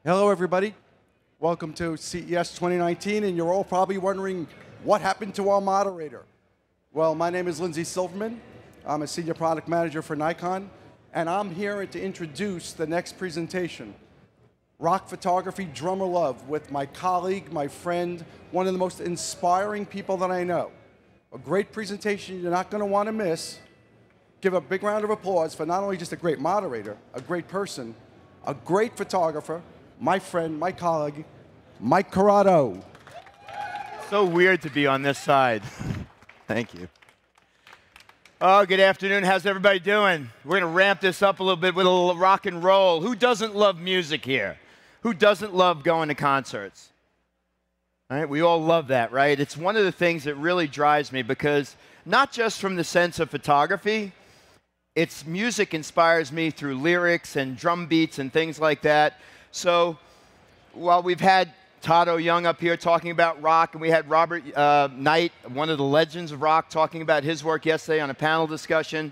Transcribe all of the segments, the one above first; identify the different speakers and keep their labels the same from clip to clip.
Speaker 1: Hello, everybody. Welcome to CES 2019, and you're all probably wondering what happened to our moderator. Well, my name is Lindsay Silverman. I'm a senior product manager for Nikon, and I'm here to introduce the next presentation, Rock Photography Drummer Love, with my colleague, my friend, one of the most inspiring people that I know. A great presentation you're not going to want to miss. Give a big round of applause for not only just a great moderator, a great person, a great photographer, my friend, my colleague, Mike Corrado.
Speaker 2: So weird to be on this side. Thank you. Oh, good afternoon. How's everybody doing? We're going to ramp this up a little bit with a little rock and roll. Who doesn't love music here? Who doesn't love going to concerts? All right, we all love that, right? It's one of the things that really drives me because not just from the sense of photography, it's music inspires me through lyrics and drum beats and things like that. So while we've had Tato Young up here talking about rock, and we had Robert Knight, one of the legends of rock, talking about his work yesterday on a panel discussion,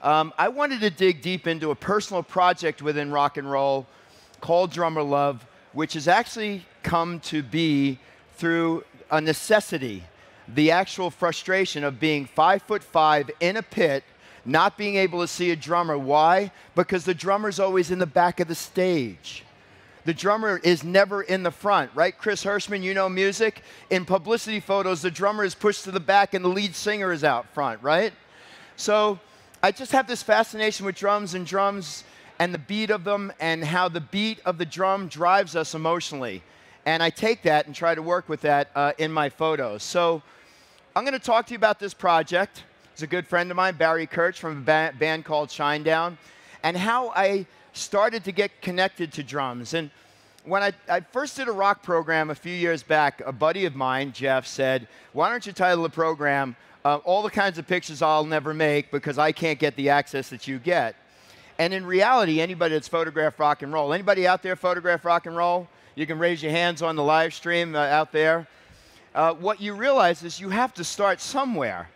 Speaker 2: I wanted to dig deep into a personal project within rock and roll called Drummer Love, which has actually come to be through a necessity, the actual frustration of being 5'5" in a pit, not being able to see a drummer. Why? Because the drummer's always in the back of the stage. The drummer is never in the front, right? Chris Hershman, you know music. In publicity photos, the drummer is pushed to the back and the lead singer is out front, right? So I just have this fascination with drums and the beat of them and how the beat of the drum drives us emotionally. And I take that and try to work with that in my photos. So I'm going to talk to you about this project. It's a good friend of mine, Barry Kirch, from a band called Shinedown, and how I started to get connected to drums. And when I first did a rock program a few years back, a buddy of mine, Jeff, said, why don't you title the program, All the Kinds of Pictures I'll Never Make Because I Can't Get the Access That You Get. And in reality, anybody that's photographed rock and roll, anybody out there photograph rock and roll? You can raise your hands on the live stream out there. What you realize is you have to start somewhere.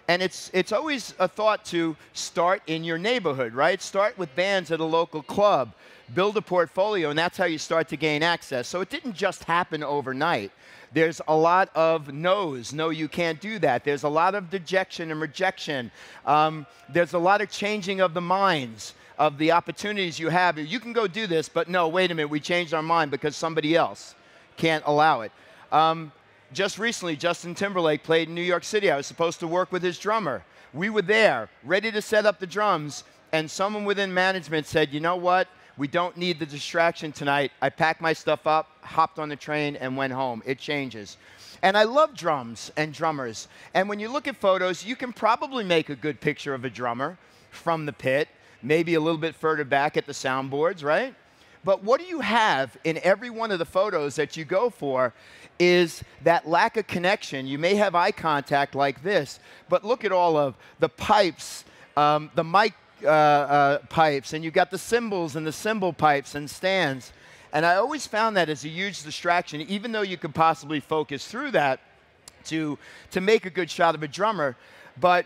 Speaker 2: And it's always a thought to start in your neighborhood, right? Start with bands at a local club, build a portfolio, and that's how you start to gain access. So it didn't just happen overnight. There's a lot of no's. No, you can't do that. There's a lot of dejection and rejection. There's a lot of changing of the minds of the opportunities you have. You can go do this, but no, wait a minute, we changed our mind because somebody else can't allow it. Just recently, Justin Timberlake played in New York City. I was supposed to work with his drummer. We were there, ready to set up the drums, and someone within management said, you know what? We don't need the distraction tonight. I packed my stuff up, hopped on the train, and went home. It changes. And I love drums and drummers. And when you look at photos, you can probably make a good picture of a drummer from the pit, maybe a little bit further back at the soundboards, right? But what do you have in every one of the photos that you go for is that lack of connection. You may have eye contact like this, but look at all of the pipes, the mic pipes, and you've got the cymbals and the cymbal pipes and stands. And I always found that as a huge distraction, even though you could possibly focus through that to make a good shot of a drummer. But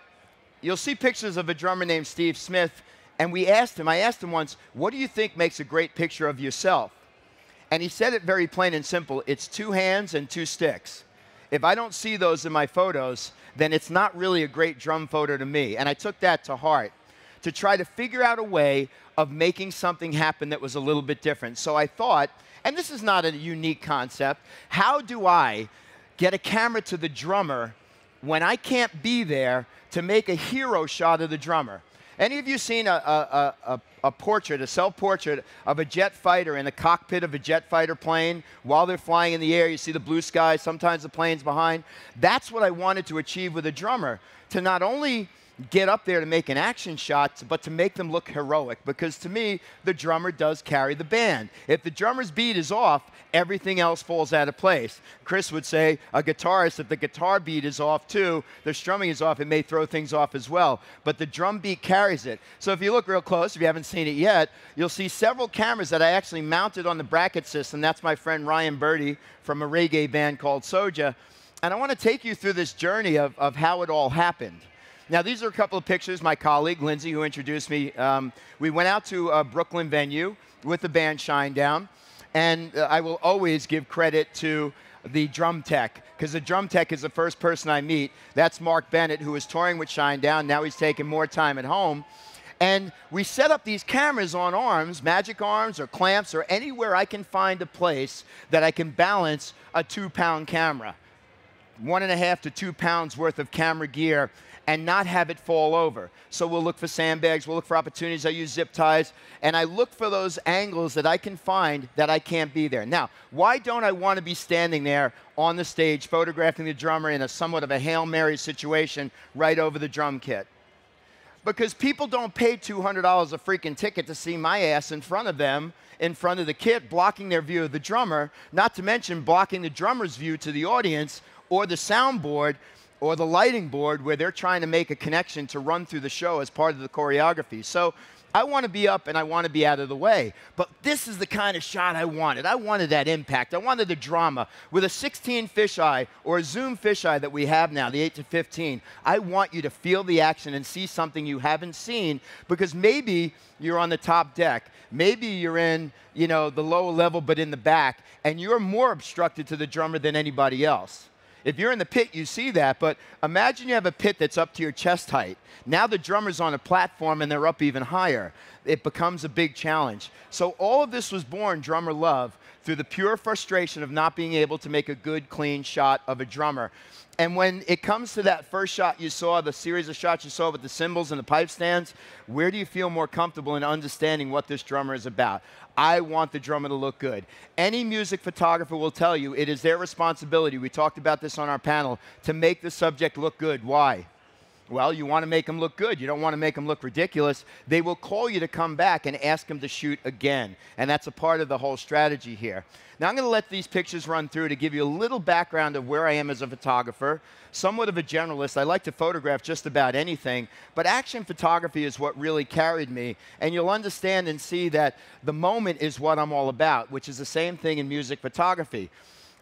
Speaker 2: you'll see pictures of a drummer named Steve Smith, and I asked him once, what do you think makes a great picture of yourself? And he said it very plain and simple. It's 2 hands and 2 sticks. If I don't see those in my photos, then it's not really a great drum photo to me. And I took that to heart to try to figure out a way of making something happen that was a little bit different. So I thought, and this is not a unique concept, how do I get a camera to the drummer when I can't be there to make a hero shot of the drummer? Any of you seen a portrait, a self-portrait of a jet fighter in the cockpit of a jet fighter plane while they're flying in the air? You see the blue sky, sometimes the plane's behind. That's what I wanted to achieve with a drummer, to not only get up there to make an action shot, but to make them look heroic, because to me, the drummer does carry the band. If the drummer's beat is off, everything else falls out of place. Chris would say, a guitarist, if the guitar beat is off too, the strumming is off, it may throw things off as well. But the drum beat carries it. So if you look real close, if you haven't seen it yet, you'll see several cameras that I actually mounted on the bracket system. That's my friend Ryan Birdie from a reggae band called Soja. And I want to take you through this journey of how it all happened. Now, these are a couple of pictures. My colleague, Lindsay, who introduced me, we went out to a Brooklyn venue with the band Shinedown. And I will always give credit to the drum tech, because the drum tech is the first person I meet. That's Mark Bennett, who was touring with Shinedown. Now he's taking more time at home. And we set up these cameras on arms, magic arms or clamps or anywhere I can find a place that I can balance a 2-pound camera. 1.5 to 2 pounds worth of camera gear and not have it fall over. So we'll look for sandbags, we'll look for opportunities. I use zip ties, and I look for those angles that I can find that I can't be there. Now, why don't I want to be standing there on the stage photographing the drummer in a somewhat of a Hail Mary situation right over the drum kit? Because people don't pay $200 a freaking ticket to see my ass in front of them, in front of the kit, blocking their view of the drummer, not to mention blocking the drummer's view to the audience or the soundboard or the lighting board where they're trying to make a connection to run through the show as part of the choreography. So I want to be up and I want to be out of the way. But this is the kind of shot I wanted. I wanted that impact. I wanted the drama. With a 16 fisheye or a zoom fisheye that we have now, the 8 to 15, I want you to feel the action and see something you haven't seen, because maybe you're on the top deck. Maybe you're in, the lower level but in the back, and you're more obstructed to the drummer than anybody else. If you're in the pit, you see that, but imagine you have a pit that's up to your chest height. Now the drummer's on a platform and they're up even higher. It becomes a big challenge. So all of this was born, Drummer Love, through the pure frustration of not being able to make a good, clean shot of a drummer. And when it comes to that first shot you saw, the series of shots you saw with the cymbals and the pipe stands, where do you feel more comfortable in understanding what this drummer is about? I want the drummer to look good. Any music photographer will tell you it is their responsibility, we talked about this on our panel, to make the subject look good. Why? Well, you want to make them look good. You don't want to make them look ridiculous. They will call you to come back and ask them to shoot again. And that's a part of the whole strategy here. Now, I'm going to let these pictures run through to give you a little background of where I am as a photographer. Somewhat of a generalist. I like to photograph just about anything. But action photography is what really carried me. And you'll understand and see that the moment is what I'm all about, which is the same thing in music photography.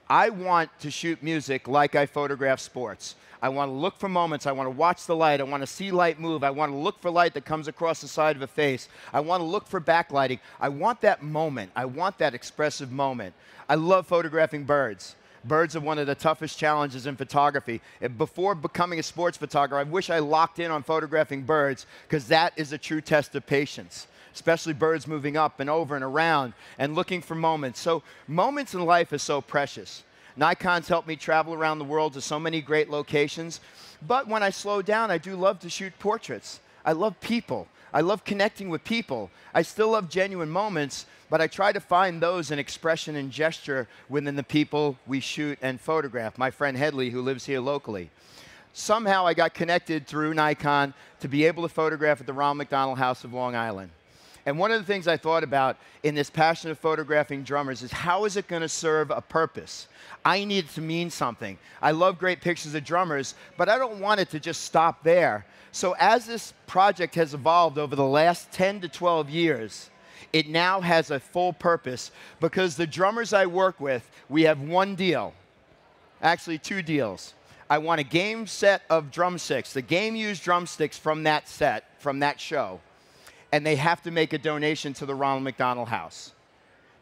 Speaker 2: I want to shoot music like I photograph sports. I want to look for moments. I want to watch the light. I want to see light move. I want to look for light that comes across the side of a face. I want to look for backlighting. I want that moment. I want that expressive moment. I love photographing birds. Birds are one of the toughest challenges in photography. Before becoming a sports photographer, I wish I locked in on photographing birds, because that is a true test of patience, especially birds moving up and over and around and looking for moments. So moments in life are so precious. Nikon's helped me travel around the world to so many great locations. But when I slow down, I do love to shoot portraits. I love people. I love connecting with people. I still love genuine moments, but I try to find those in expression and gesture within the people we shoot and photograph. My friend Headley, who lives here locally. Somehow I got connected through Nikon to be able to photograph at the Ronald McDonald House of Long Island. And one of the things I thought about in this passion of photographing drummers is, how is it going to serve a purpose? I need it to mean something. I love great pictures of drummers, but I don't want it to just stop there. So as this project has evolved over the last 10 to 12 years, it now has a full purpose, because the drummers I work with, we have one deal, actually 2 deals. I want a game set of drumsticks, the game-used drumsticks from that set, from that show. And they have to make a donation to the Ronald McDonald House,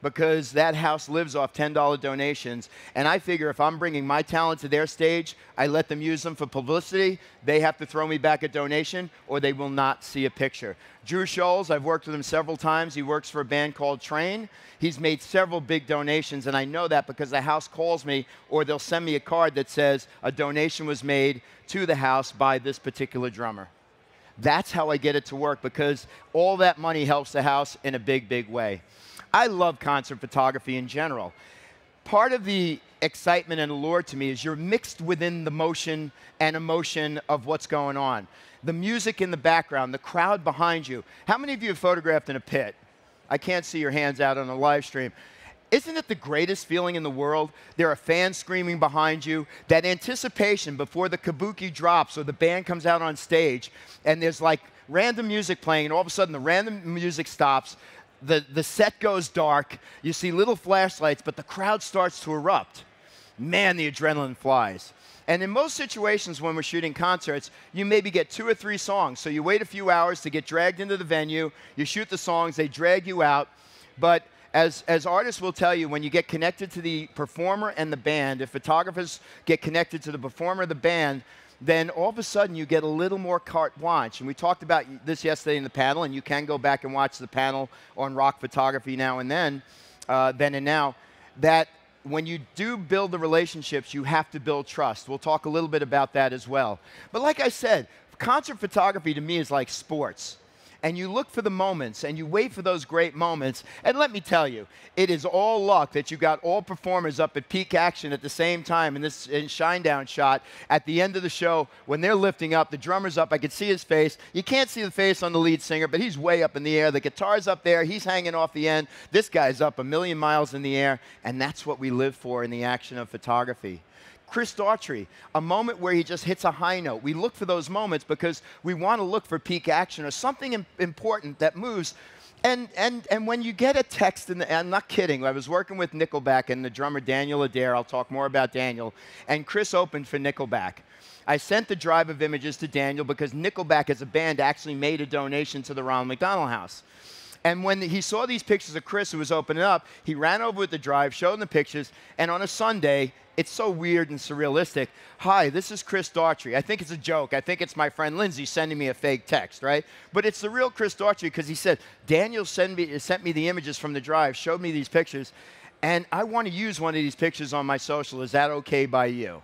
Speaker 2: because that house lives off $10 donations. And I figure if I'm bringing my talent to their stage, I let them use them for publicity, they have to throw me back a donation or they will not see a picture. Drew Scholes, I've worked with him several times. He works for a band called Train. He's made several big donations, and I know that because the house calls me, or they'll send me a card that says a donation was made to the house by this particular drummer. That's how I get it to work, because all that money helps the house in a big, big way. I love concert photography in general. Part of the excitement and allure to me is you're mixed within the motion and emotion of what's going on. The music in the background, the crowd behind you. How many of you have photographed in a pit? I can't see your hands out on a live stream. Isn't it the greatest feeling in the world? There are fans screaming behind you. That anticipation before the kabuki drops or the band comes out on stage, and there's like random music playing, and all of a sudden the random music stops, the set goes dark, you see little flashlights, but the crowd starts to erupt. Man, the adrenaline flies. And in most situations when we're shooting concerts, you maybe get 2 or 3 songs. So you wait a few hours to get dragged into the venue, you shoot the songs, they drag you out. But as artists will tell you, when you get connected to the performer and the band, if photographers get connected to the performer or the band, then all of a sudden you get a little more carte blanche. And we talked about this yesterday in the panel, and you can go back and watch the panel on rock photography now and then and now, that when you do build the relationships, you have to build trust. We'll talk a little bit about that as well. But like I said, concert photography to me is like sports. And you look for the moments, and you wait for those great moments. And let me tell you, it is all luck that you got all performers up at peak action at the same time in this Shinedown shot at the end of the show when they're lifting up. The drummer's up. I could see his face. You can't see the face on the lead singer, but he's way up in the air. The guitar's up there. He's hanging off the end. This guy's up a million miles in the air, and that's what we live for in the action of photography. Chris Daughtry, a moment where he just hits a high note. We look for those moments because we want to look for peak action or something important that moves. And when you get a text, I'm not kidding, I was working with Nickelback and the drummer Daniel Adair. I'll talk more about Daniel. And Chris opened for Nickelback. I sent the drive of images to Daniel because Nickelback as a band actually made a donation to the Ronald McDonald House. And when he saw these pictures of Chris who was opening up, he ran over with the drive, showed him the pictures, and on a Sunday, it's so weird and surrealistic. Hi, this is Chris Daughtry. I think it's a joke. I think it's my friend Lindsay sending me a fake text, right? But it's the real Chris Daughtry because he said, Daniel sent me the images from the drive, showed me these pictures, and I want to use one of these pictures on my social. Is that okay by you?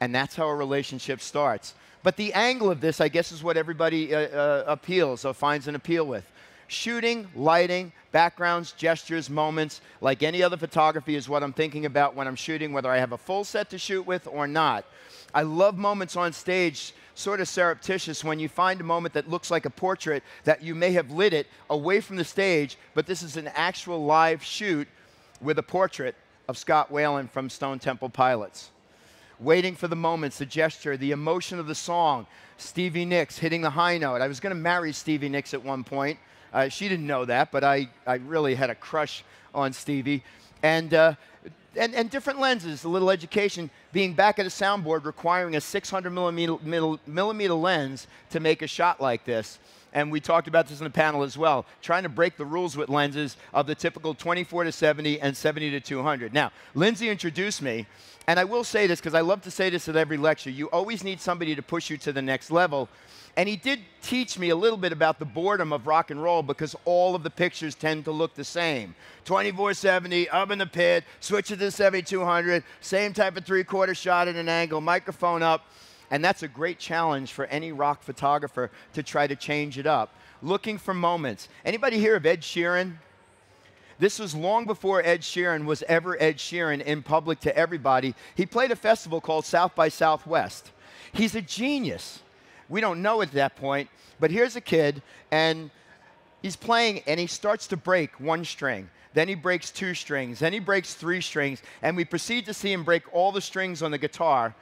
Speaker 2: And that's how a relationship starts. But the angle of this, I guess, is what everybody appeals or finds an appeal with. Shooting, lighting, backgrounds, gestures, moments, like any other photography is what I'm thinking about when I'm shooting, whether I have a full set to shoot with or not. I love moments on stage, sort of surreptitious, when you find a moment that looks like a portrait that you may have lit it away from the stage, but this is an actual live shoot with a portrait of Scott Weiland from Stone Temple Pilots. Waiting for the moments, the gesture, the emotion of the song. Stevie Nicks hitting the high note. I was going to marry Stevie Nicks at one point. She didn't know that, but I really had a crush on Stevie. And different lenses, a little education, being back at a soundboard requiring a 600 millimeter lens to make a shot like this. And we talked about this in the panel as well, trying to break the rules with lenses of the typical 24-70 and 70-200. Now, Lindsay introduced me, and I will say this because I love to say this at every lecture. You always need somebody to push you to the next level. And he did teach me a little bit about the boredom of rock and roll because all of the pictures tend to look the same. 24-70, up in the pit, switch it to 70-200, same type of three-quarter shot at an angle, microphone up. And that's a great challenge for any rock photographer to try to change it up. Looking for moments. Anybody hear of Ed Sheeran? This was long before Ed Sheeran was ever Ed Sheeran in public to everybody. He played a festival called South by Southwest. He's a genius. We don't know at that point, but here's a kid, and he's playing, and he starts to break one string. Then he breaks two strings. Then he breaks three strings, and we proceed to see him break all the strings on the guitar,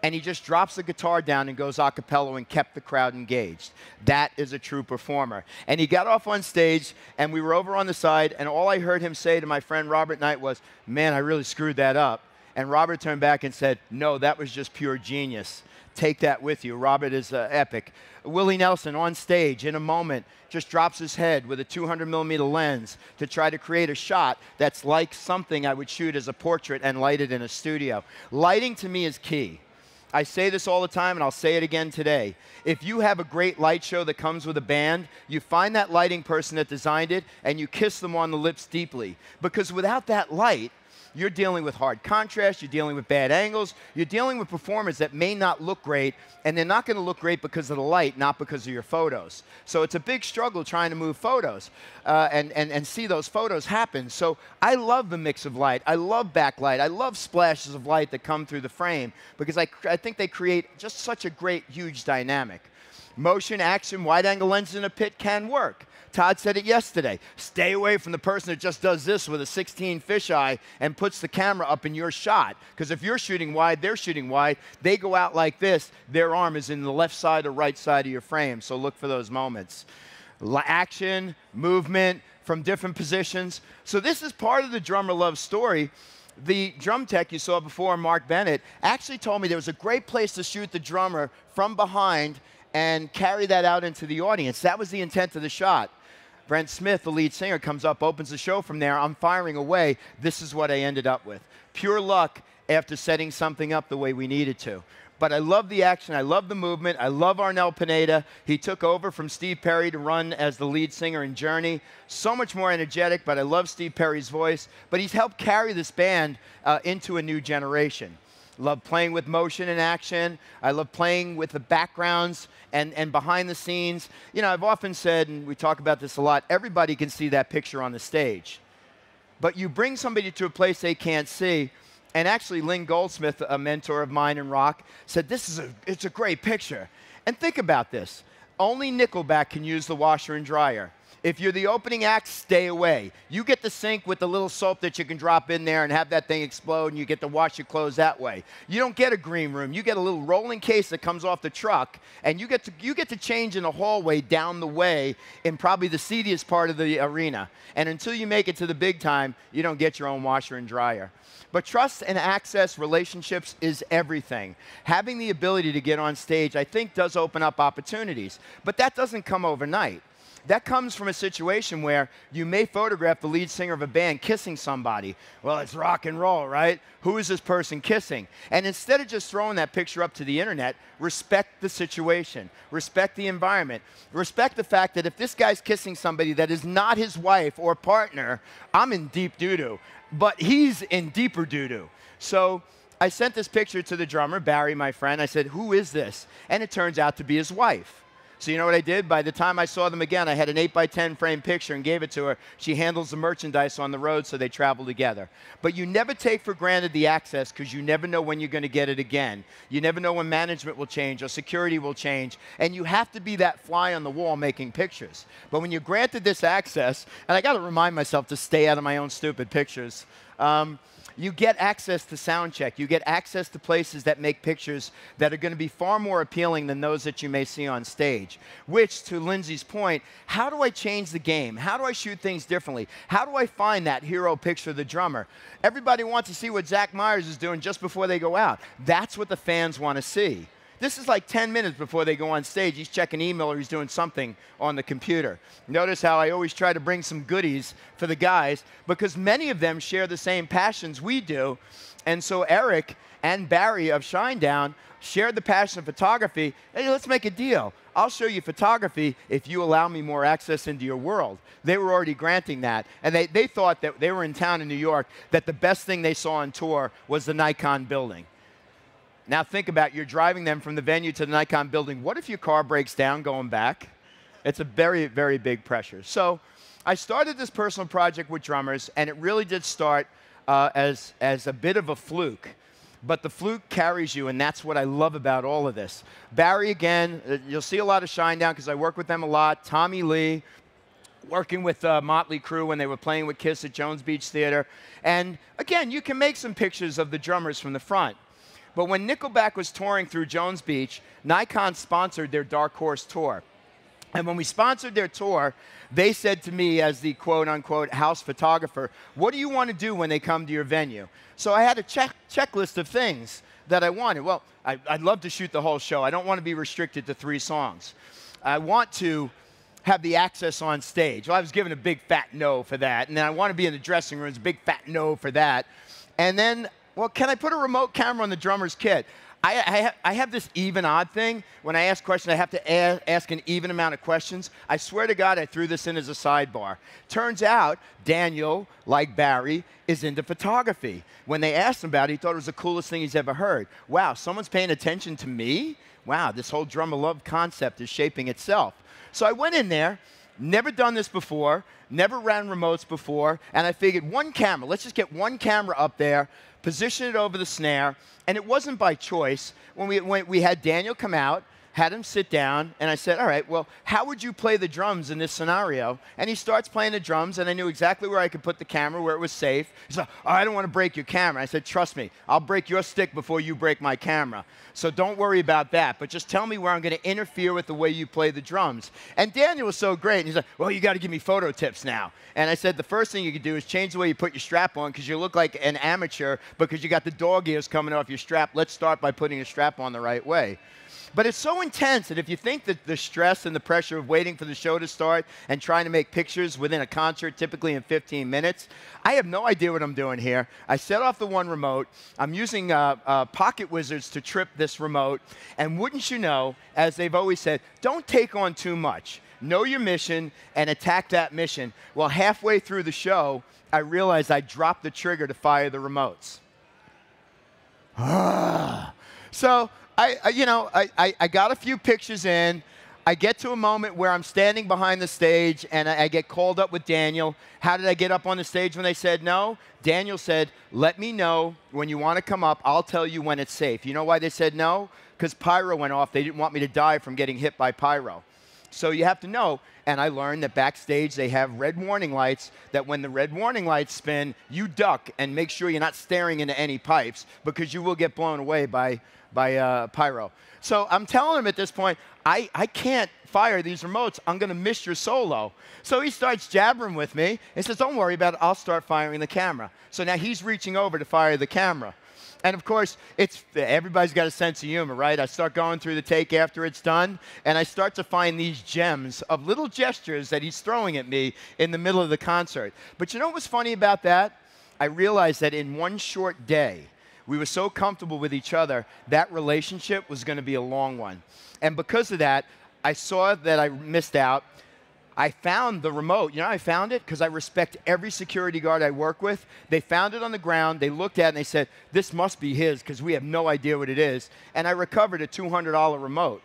Speaker 2: and he just drops the guitar down and goes a cappella and kept the crowd engaged. That is a true performer. And he got off on stage, and we were over on the side, and all I heard him say to my friend Robert Knight was, "Man, I really screwed that up." And Robert turned back and said, "No, that was just pure genius. Take that with you." Robert is epic. Willie Nelson on stage in a moment just drops his head with a 200 millimeter lens to try to create a shot that's like something I would shoot as a portrait and light it in a studio. Lighting to me is key. I say this all the time, and I'll say it again today. If you have a great light show that comes with a band, you find that lighting person that designed it, and you kiss them on the lips deeply. Because without that light, you're dealing with hard contrast, you're dealing with bad angles, you're dealing with performers that may not look great, and they're not going to look great because of the light, not because of your photos. So it's a big struggle trying to move photos and see those photos happen. So I love the mix of light. I love backlight. I love splashes of light that come through the frame because I think they create just such a great, huge dynamic. Motion, action, wide-angle lenses in a pit can work. Todd said it yesterday. Stay away from the person that just does this with a 16 fisheye and puts the camera up in your shot. Because if you're shooting wide, they're shooting wide. They go out like this. Their arm is in the left side or right side of your frame. So look for those moments. Action, movement from different positions. So this is part of the drummer love story. The drum tech you saw before, Mark Bennett, actually told me there was a great place to shoot the drummer from behind and carry that out into the audience. That was the intent of the shot. Brent Smith, the lead singer, comes up, opens the show from there. I'm firing away. This is what I ended up with. Pure luck after setting something up the way we needed to. But I love the action. I love the movement. I love Arnel Pineda. He took over from Steve Perry to run as the lead singer in Journey. So much more energetic, but I love Steve Perry's voice. But he's helped carry this band into a new generation. Love playing with motion and action. I love playing with the backgrounds and behind the scenes. You know, I've often said, and we talk about this a lot, everybody can see that picture on the stage. But you bring somebody to a place they can't see. And actually, Lynn Goldsmith, a mentor of mine in rock, said, it's a great picture. And think about this. Only Nickelback can use the washer and dryer. If you're the opening act, stay away. You get the sink with the little soap that you can drop in there and have that thing explode, and you get to wash your clothes that way. You don't get a green room. You get a little rolling case that comes off the truck, and you get to change in a hallway down the way in probably the seediest part of the arena. And until you make it to the big time, you don't get your own washer and dryer. But trust and access relationships is everything. Having the ability to get on stage, I think, does open up opportunities. But that doesn't come overnight. That comes from a situation where you may photograph the lead singer of a band kissing somebody. Well, it's rock and roll, right? Who is this person kissing? And instead of just throwing that picture up to the internet, respect the situation, respect the environment, respect the fact that if this guy's kissing somebody that is not his wife or partner, I'm in deep doo-doo, but he's in deeper doo-doo. So I sent this picture to the drummer, Barry, my friend. I said, who is this? And it turns out to be his wife. So you know what I did? By the time I saw them again, I had an 8x10 frame picture and gave it to her. She handles the merchandise on the road, so they travel together. But you never take for granted the access because you never know when you're going to get it again. You never know when management will change or security will change. And you have to be that fly on the wall making pictures. But when you're granted this access, and I got to remind myself to stay out of my own stupid pictures, you get access to sound check. You get access to places that make pictures that are going to be far more appealing than those that you may see on stage. Which, to Lindsay's point, how do I change the game? How do I shoot things differently? How do I find that hero picture of the drummer? Everybody wants to see what Zach Myers is doing just before they go out. That's what the fans want to see. This is like 10 minutes before they go on stage. He's checking email or he's doing something on the computer. Notice how I always try to bring some goodies for the guys because many of them share the same passions we do. And so Eric and Barry of Shinedown shared the passion of photography. Hey, let's make a deal. I'll show you photography if you allow me more access into your world. They were already granting that. And they thought that they were in town in New York, that the best thing they saw on tour was the Nikon building. Now think about, you're driving them from the venue to the Nikon building. What if your car breaks down going back? It's a very, very big pressure. So I started this personal project with drummers, and it really did start as a bit of a fluke. But the fluke carries you, and that's what I love about all of this. Barry, again, you'll see a lot of Shinedown because I work with them a lot. Tommy Lee, working with Motley Crue when they were playing with Kiss at Jones Beach Theater. And again, you can make some pictures of the drummers from the front. But when Nickelback was touring through Jones Beach, Nikon sponsored their Dark Horse tour. And when we sponsored their tour, they said to me as the quote-unquote house photographer, what do you want to do when they come to your venue? So I had a checklist of things that I wanted. Well, I'd love to shoot the whole show. I don't want to be restricted to 3 songs. I want to have the access on stage. Well, I was given a big fat no for that. And then I want to be in the dressing rooms, a big fat no for that. And then, well, can I put a remote camera on the drummer's kit? I have this even-odd thing. When I ask questions, I have to ask an even amount of questions. I swear to God, I threw this in as a sidebar. Turns out, Daniel, like Barry, is into photography. When they asked him about it, he thought it was the coolest thing he's ever heard. Wow, someone's paying attention to me? Wow, this whole drummer love concept is shaping itself. So I went in there, never done this before, never ran remotes before, and I figured one camera, let's just get one camera up there, position it over the snare, and it wasn't by choice. When we had Daniel come out, had him sit down, and I said, all right, well, how would you play the drums in this scenario? And he starts playing the drums, and I knew exactly where I could put the camera, where it was safe. He said, oh, I don't want to break your camera. I said, trust me, I'll break your stick before you break my camera. So don't worry about that, but just tell me where I'm going to interfere with the way you play the drums. And Daniel was so great, and he's like, well, you got to give me photo tips now. And I said, the first thing you could do is change the way you put your strap on, because you look like an amateur because you got the dog ears coming off your strap. Let's start by putting your strap on the right way. But it's so intense that if you think that the stress and the pressure of waiting for the show to start and trying to make pictures within a concert, typically in 15 minutes, I have no idea what I'm doing here. I set off the one remote. I'm using pocket wizards to trip this remote. And wouldn't you know, as they've always said, don't take on too much. Know your mission and attack that mission. Well, halfway through the show, I realized I dropped the trigger to fire the remotes. So I got a few pictures in. I get to a moment where I'm standing behind the stage, and I get called up with Daniel. How did I get up on the stage when they said no? Daniel said, let me know when you want to come up. I'll tell you when it's safe. You know why they said no? Because pyro went off. They didn't want me to die from getting hit by pyro. So you have to know, and I learned that backstage they have red warning lights, that when the red warning lights spin, you duck and make sure you're not staring into any pipes because you will get blown away by pyro. So I'm telling him at this point, I can't fire these remotes. I'm going to miss your solo. So he starts jabbering with me and says, don't worry about it. I'll start firing the camera. So now he's reaching over to fire the camera. And of course, everybody's got a sense of humor, right? I start going through the take after it's done, and I start to find these gems of little gestures that he's throwing at me in the middle of the concert. But you know what was funny about that? I realized that in one short day, we were so comfortable with each other, that relationship was going to be a long one. And because of that, I saw that I missed out. I found the remote. You know how I found it? Because I respect every security guard I work with. They found it on the ground. They looked at it and they said, this must be his because we have no idea what it is. And I recovered a $200 remote.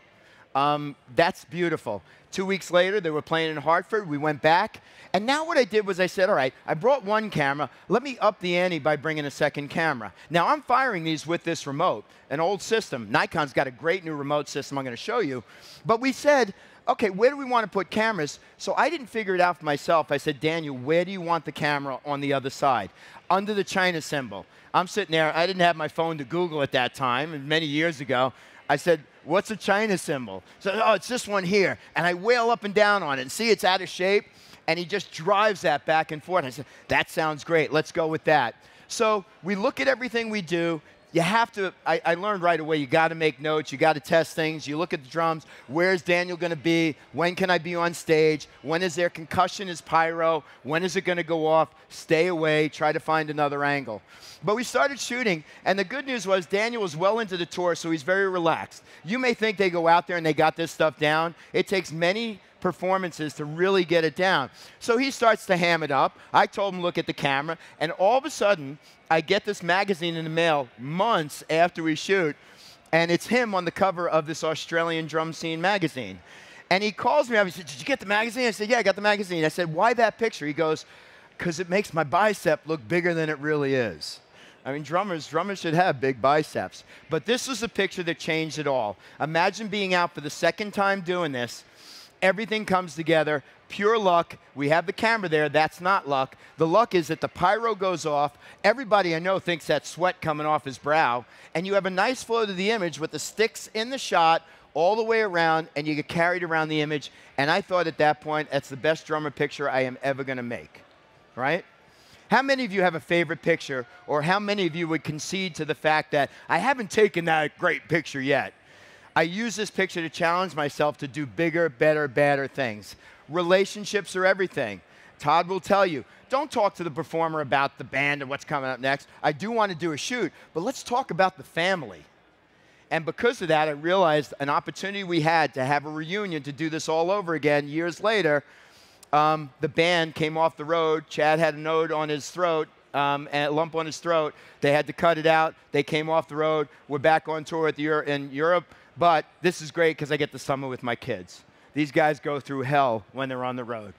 Speaker 2: That's beautiful. 2 weeks later, they were playing in Hartford. We went back. And now what I did was I said, all right, I brought one camera. Let me up the ante by bringing a second camera. Now, I'm firing these with this remote, an old system. Nikon's got a great new remote system I'm going to show you. But we said, okay, where do we want to put cameras? So I didn't figure it out for myself. I said, Daniel, where do you want the camera on the other side? Under the China symbol. I'm sitting there. I didn't have my phone to Google at that time, and many years ago. I said, what's a China symbol? So, oh, it's this one here. And I wail up and down on it. And see, it's out of shape. And he just drives that back and forth. I said, that sounds great. Let's go with that. So we look at everything we do. You have to, I learned right away, you got to make notes, you got to test things, you look at the drums, where's Daniel going to be, when can I be on stage, when is there concussion, is pyro, when is it going to go off, stay away, try to find another angle. But we started shooting, and the good news was Daniel was well into the tour, so he's very relaxed. You may think they go out there and they got this stuff down. It takes many performances to really get it down. So he starts to ham it up. I told him, look at the camera, and all of a sudden, I get this magazine in the mail months after we shoot, and it's him on the cover of this Australian drum scene magazine. And he calls me up, he said, did you get the magazine? I said, yeah, I got the magazine. I said, why that picture? He goes, because it makes my bicep look bigger than it really is. I mean, drummers should have big biceps. But this was a picture that changed it all. Imagine being out for the second time doing this. Everything comes together, pure luck. We have the camera there. That's not luck. The luck is that the pyro goes off. Everybody I know thinks that's sweat coming off his brow. And you have a nice flow to the image with the sticks in the shot all the way around, and you get carried around the image. And I thought at that point, that's the best drummer picture I am ever going to make, right? How many of you have a favorite picture, or how many of you would concede to the fact that I haven't taken that great picture yet? I use this picture to challenge myself to do bigger, better, badder things. Relationships are everything. Todd will tell you, don't talk to the performer about the band and what's coming up next. I do want to do a shoot, but let's talk about the family. And because of that, I realized an opportunity we had to have a reunion to do this all over again years later. The band came off the road. Chad had a node on his throat, and a lump on his throat. They had to cut it out. They came off the road. We're back on tour in Europe. But this is great because I get the summer with my kids. These guys go through hell when they're on the road.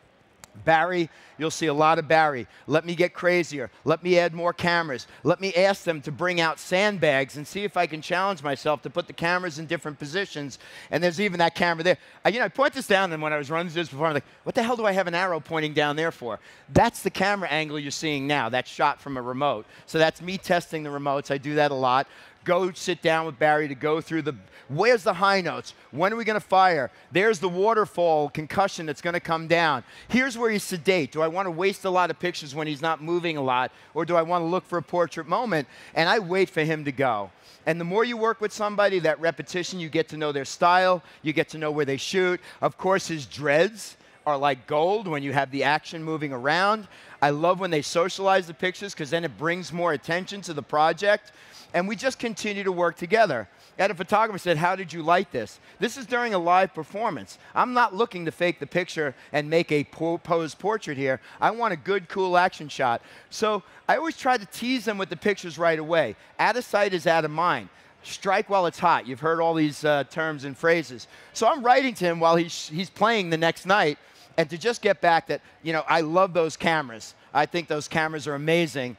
Speaker 2: Barry, you'll see a lot of Barry. Let me get crazier. Let me add more cameras. Let me ask them to bring out sandbags and see if I can challenge myself to put the cameras in different positions. And there's even that camera there. I point this down, and when I was running this before, I'm like, what the hell do I have an arrow pointing down there for? That's the camera angle you're seeing now. That's shot from a remote. So that's me testing the remotes. I do that a lot. go sit down with Barry to go through where's the high notes? When are we going to fire? There's the waterfall concussion that's going to come down. Here's where he's sedate. Do I want to waste a lot of pictures when he's not moving a lot, or do I want to look for a portrait moment? And I wait for him to go. And the more you work with somebody, that repetition, you get to know their style, you get to know where they shoot. Of course, his dreads are like gold when you have the action moving around. I love when they socialize the pictures because then it brings more attention to the project. And we just continue to work together. I had a photographer said, how did you light this? This is during a live performance. I'm not looking to fake the picture and make a posed portrait here. I want a good, cool action shot. So I always try to tease them with the pictures right away. Out of sight is out of mind. Strike while it's hot. You've heard all these terms and phrases. So I'm writing to him while he's playing the next night. And to just get back that, I love those cameras. I think those cameras are amazing.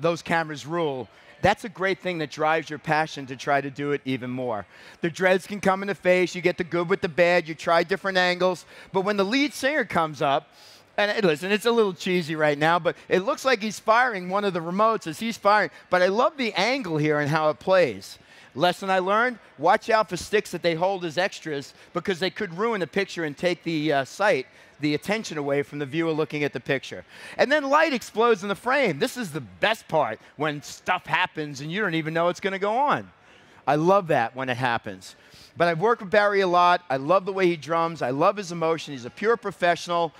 Speaker 2: Those cameras rule. That's a great thing that drives your passion to try to do it even more. The dreads can come in the face. You get the good with the bad. You try different angles. But when the lead singer comes up, and listen, it's a little cheesy right now, but it looks like he's firing one of the remotes as he's firing. But I love the angle here and how it plays. Lesson I learned, watch out for sticks that they hold as extras because they could ruin the picture and take the the attention away from the viewer looking at the picture. And then light explodes in the frame. This is the best part, when stuff happens and you don't even know it's going to go on. I love that when it happens. But I've worked with Barry a lot. I love the way he drums. I love his emotion. He's a pure professional.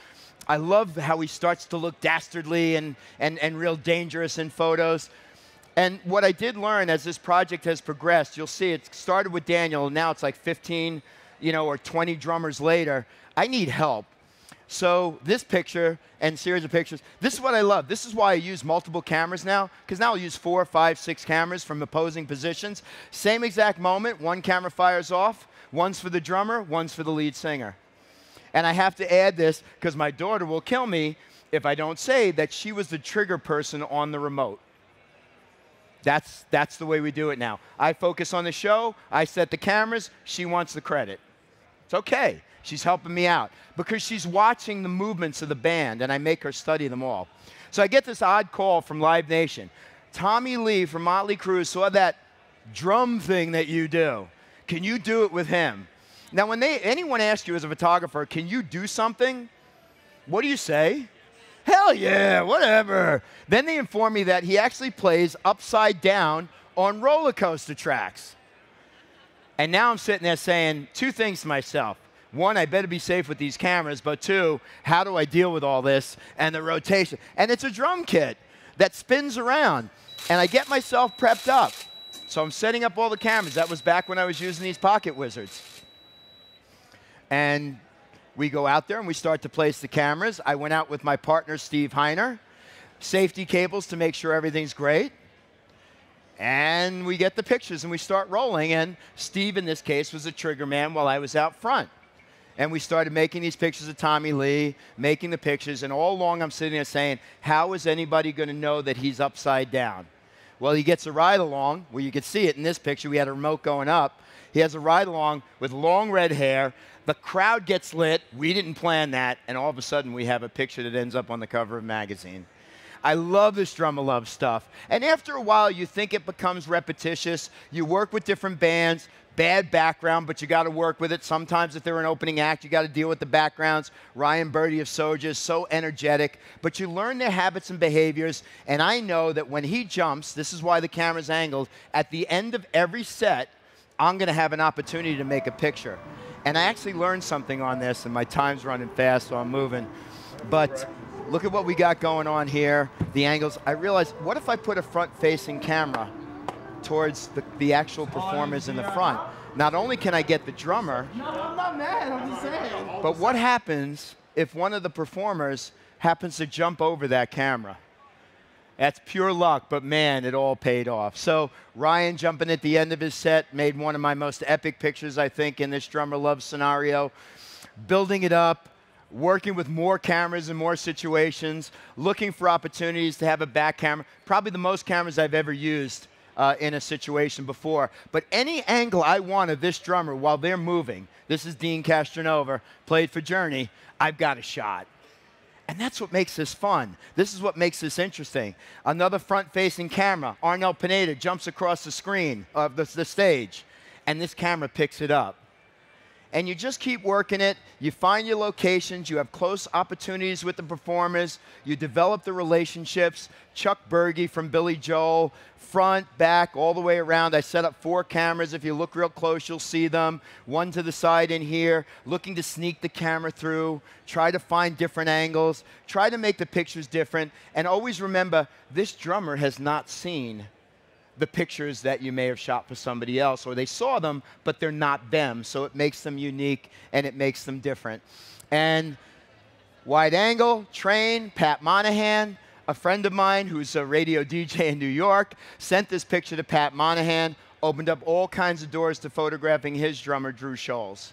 Speaker 2: I love how he starts to look dastardly and real dangerous in photos. And what I did learn as this project has progressed, you'll see it started with Daniel, and now it's like 15, or 20 drummers later. I need help. So this picture and series of pictures, this is what I love. This is why I use multiple cameras now, because now I'll use 4, 5, 6 cameras from opposing positions. Same exact moment, one camera fires off, one's for the drummer, one's for the lead singer. And I have to add this, because my daughter will kill me if I don't say that she was the trigger person on the remote. That's the way we do it now. I focus on the show, I set the cameras, she wants the credit. It's okay. She's helping me out because she's watching the movements of the band, and I make her study them all. So I get this odd call from Live Nation. Tommy Lee from Motley Crue saw that drum thing that you do. Can you do it with him? Now, when anyone asks you as a photographer, can you do something? What do you say? Hell yeah, whatever. Then they inform me that he actually plays upside down on roller coaster tracks. And now I'm sitting there saying two things to myself. One, I better be safe with these cameras, but two, how do I deal with all this and the rotation? And it's a drum kit that spins around, and I get myself prepped up. So I'm setting up all the cameras. That was back when I was using these pocket wizards. And we go out there and we start to place the cameras. I went out with my partner, Steve Heiner, safety cables to make sure everything's great. And we get the pictures and we start rolling. And Steve, in this case, was a trigger man while I was out front. And we started making these pictures of Tommy Lee, making the pictures. And all along I'm sitting there saying, how is anybody going to know that he's upside down? Well, he gets a ride along where you can see it in this picture. We had a remote going up. He has a ride along with long red hair. The crowd gets lit. We didn't plan that. And all of a sudden, we have a picture that ends up on the cover of a magazine. I love this Drummer Love stuff. And after a while, you think it becomes repetitious. You work with different bands, bad background, but you got to work with it. Sometimes if they're an opening act, you got to deal with the backgrounds. Ryan Birdie of Soja is so energetic, but you learn their habits and behaviors. And I know that when he jumps, this is why the camera's angled, at the end of every set, I'm going to have an opportunity to make a picture. And I actually learned something on this, and my time's running fast, so I'm moving. But look at what we got going on here, the angles. I realized, what if I put a front-facing camera towards the actual performers in the front? Not only can I get the drummer,
Speaker 3: no, I'm not mad, I'm just saying.
Speaker 2: But what happens if one of the performers happens to jump over that camera? That's pure luck, but man, it all paid off. So Ryan jumping at the end of his set made one of my most epic pictures, I think, in this Drummer Love scenario. Building it up, working with more cameras in more situations, looking for opportunities to have a back camera. Probably the most cameras I've ever used in a situation before. But any angle I want of this drummer while they're moving, this is Dean Castronova, played for Journey, I've got a shot. And that's what makes this fun. This is what makes this interesting. Another front-facing camera. Arnel Pineda jumps across the screen of the stage, and this camera picks it up. And you just keep working it. You find your locations. You have close opportunities with the performers. You develop the relationships. Chuck Berge from Billy Joel, front, back, all the way around. I set up 4 cameras. If you look real close, you'll see them. One to the side in here, looking to sneak the camera through. Try to find different angles. Try to make the pictures different. And always remember, this drummer has not seen the pictures that you may have shot for somebody else, or they saw them, but they're not them, so it makes them unique and it makes them different. And wide angle, Train, Pat Monahan, a friend of mine who's a radio DJ in New York, sent this picture to Pat Monahan, opened up all kinds of doors to photographing his drummer, Drew Scholes.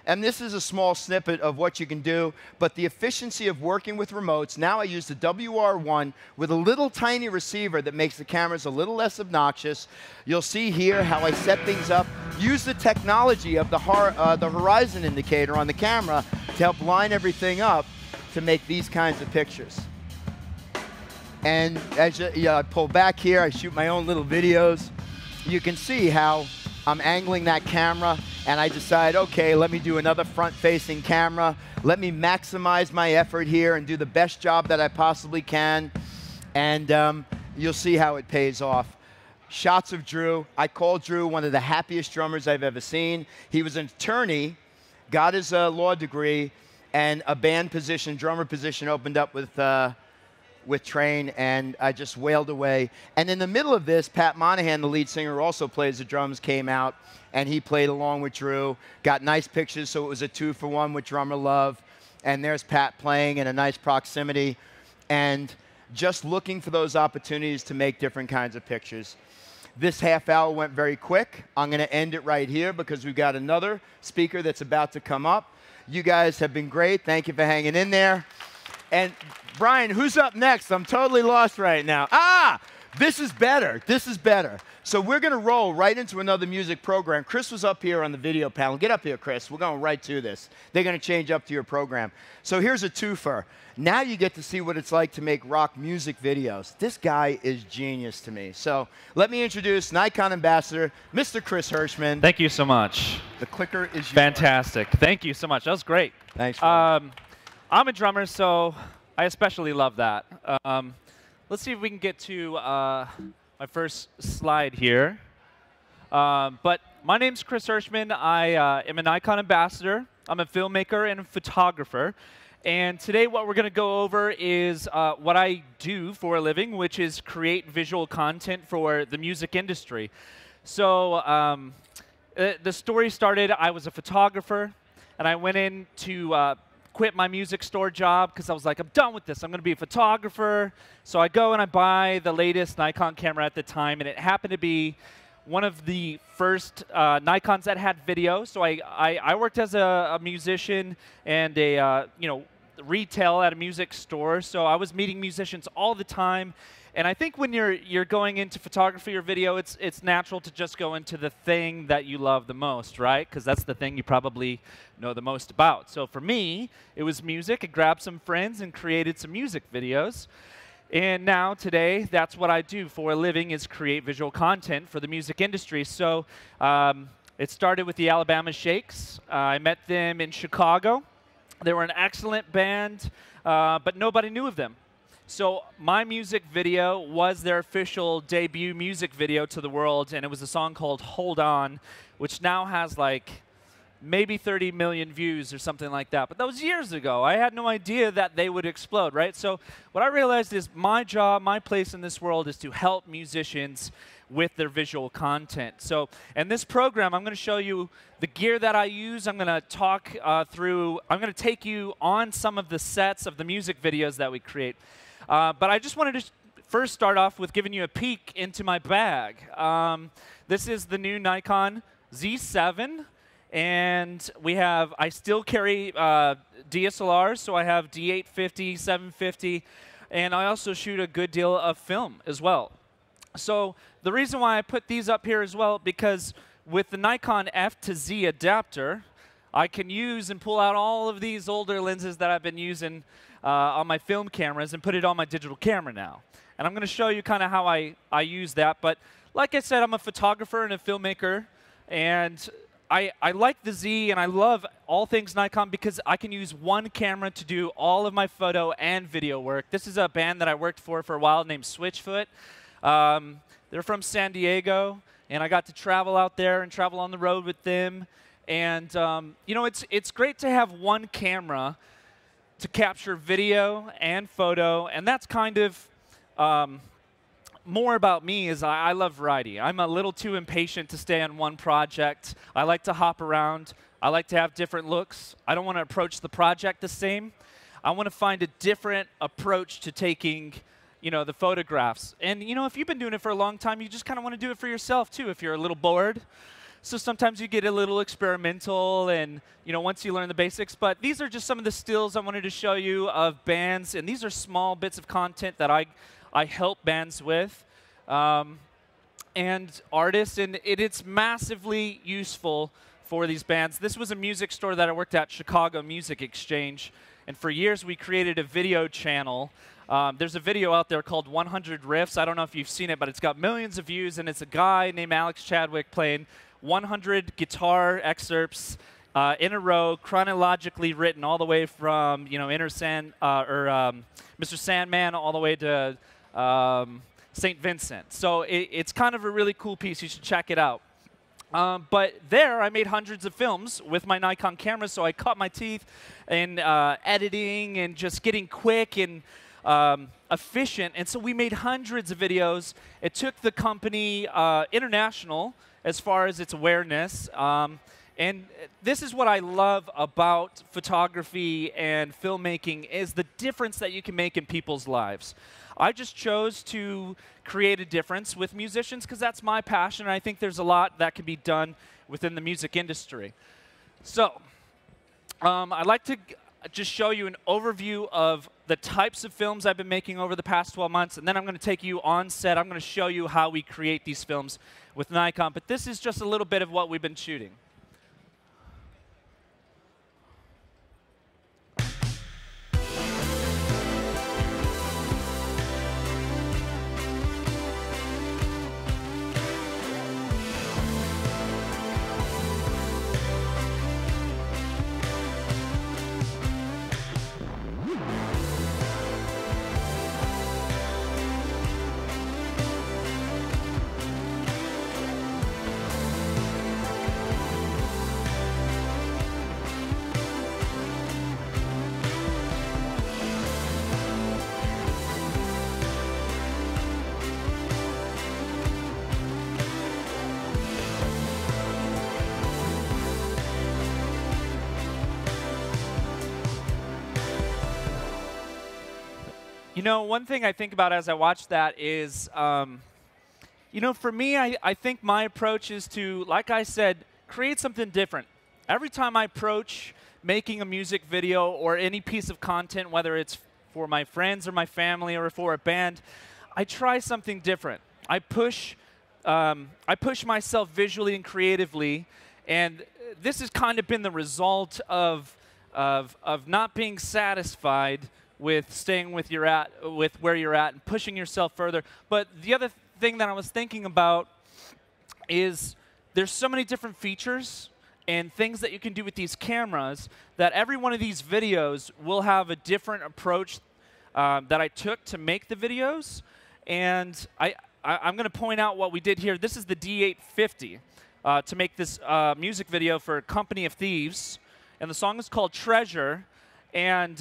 Speaker 2: And this is a small snippet of what you can do, but the efficiency of working with remotes, now I use the WR1 with a little tiny receiver that makes the cameras a little less obnoxious. You'll see here how I set things up. Use the technology of the horizon indicator on the camera to help line everything up to make these kinds of pictures. And as I pull back here, I shoot my own little videos. You can see how I'm angling that camera, and I decide, okay, let me do another front-facing camera. Let me maximize my effort here and do the best job that I possibly can. And you'll see how it pays off. Shots of Drew. I call Drew one of the happiest drummers I've ever seen. He was an attorney, got his law degree, and a band position, drummer position opened up with Train, and I just wailed away. And in the middle of this, Pat Monahan, the lead singer who also plays the drums, came out, and he played along with Drew. Got nice pictures, so it was a 2-for-1 with drummer love. And there's Pat playing in a nice proximity. And just looking for those opportunities to make different kinds of pictures. This half hour went very quick. I'm going to end it right here because we've got another speaker that's about to come up. You guys have been great. Thank you for hanging in there. And Brian, who's up next? I'm totally lost right now. Ah, this is better. This is better. So we're going to roll right into another music program. Chris was up here on the video panel. Get up here, Chris. We're going right to this. They're going to change up to your program. So here's a twofer. Now you get to see what it's like to make rock music videos. This guy is genius to me. So let me introduce Nikon Ambassador, Mr. Chris Hershman.
Speaker 4: Thank you so much.
Speaker 2: The clicker is yours.
Speaker 4: Fantastic. Thank you so much. That was great.
Speaker 2: Thanks.
Speaker 4: I'm a drummer, so I especially love that. Let's see if we can get to my first slide here. But my name's Chris Hershman. I am a Nikon ambassador. I'm a filmmaker and a photographer. And today what we're going to go over is what I do for a living, which is create visual content for the music industry. So the story started, I was a photographer, and I went in to quit my music store job because I was like, I'm done with this. I'm going to be a photographer. So I go and I buy the latest Nikon camera at the time, and it happened to be one of the first Nikons that had video. So I worked as a musician and a retail at a music store. So I was meeting musicians all the time. And I think when you're going into photography or video, it's natural to just go into the thing that you love the most, right? Because that's the thing you probably know the most about. So for me, it was music. I grabbed some friends and created some music videos. And now, today, that's what I do for a living, is create visual content for the music industry. So it started with the Alabama Shakes. I met them in Chicago. They were an excellent band, but nobody knew of them. So my music video was their official debut music video to the world, and it was a song called Hold On, which now has like maybe 30 million views or something like that. But that was years ago. I had no idea that they would explode, right? So what I realized is my job, my place in this world is to help musicians with their visual content. So in this program, I'm going to show you the gear that I use. I'm going to talk I'm going to take you on some of the sets of the music videos that we create. But I just wanted to first start off with giving you a peek into my bag. This is the new Nikon Z7. And I still carry DSLRs, so I have D850, 750, and I also shoot a good deal of film as well. So the reason why I put these up here as well, because with the Nikon F to Z adapter, I can use and pull out all of these older lenses that I've been using on my film cameras and put it on my digital camera now. And I'm going to show you kind of how I use that. But like I said, I'm a photographer and a filmmaker. And I like the Z, and I love all things Nikon because I can use one camera to do all of my photo and video work. This is a band that I worked for a while named Switchfoot. They're from San Diego, and I got to travel out there and travel on the road with them. And you know, it's great to have one camera to capture video and photo, and that's kind of more about me is I love variety. I'm a little too impatient to stay on one project. I like to hop around. I like to have different looks. I don't want to approach the project the same. I want to find a different approach to taking, you know, the photographs. And you know, if you've been doing it for a long time, you just kind of want to do it for yourself too if you're a little bored. So sometimes you get a little experimental and, you know, once you learn the basics. But these are just some of the stills I wanted to show you of bands. And these are small bits of content that I help bands with and artists. And it's massively useful for these bands. This was a music store that I worked at, Chicago Music Exchange. And for years, we created a video channel. There's a video out there called 100 Riffs. I don't know if you've seen it, but it's got millions of views. And it's a guy named Alex Chadwick playing 100 guitar excerpts in a row, chronologically written all the way from, you know, Mr. Sandman all the way to St. Vincent. So it's kind of a really cool piece. You should check it out. But there, I made hundreds of films with my Nikon camera, so I cut my teeth in editing and just getting quick and efficient. And so we made hundreds of videos. It took the company international as far as its awareness. And this is what I love about photography and filmmaking is the difference that you can make in people's lives. I just chose to create a difference with musicians because that's my passion, and I think there's a lot that can be done within the music industry. So I'd like to just show you an overview of the types of films I've been making over the past 12 months, and then I'm going to take you on set. I'm going to show you how we create these films with Nikon, but this is just a little bit of what we've been shooting. You know, one thing I think about as I watch that is, you know, for me, I think my approach is to, like I said, create something different. Every time I approach making a music video or any piece of content, whether it's for my friends or my family or for a band, I try something different. I push myself visually and creatively, and this has kind of been the result of not being satisfied with staying with where you're at and pushing yourself further. But the other thing that I was thinking about is there's so many different features and things that you can do with these cameras that every one of these videos will have a different approach that I took to make the videos. And I'm going to point out what we did here. This is the D850 to make this music video for Company of Thieves. And the song is called Treasure. And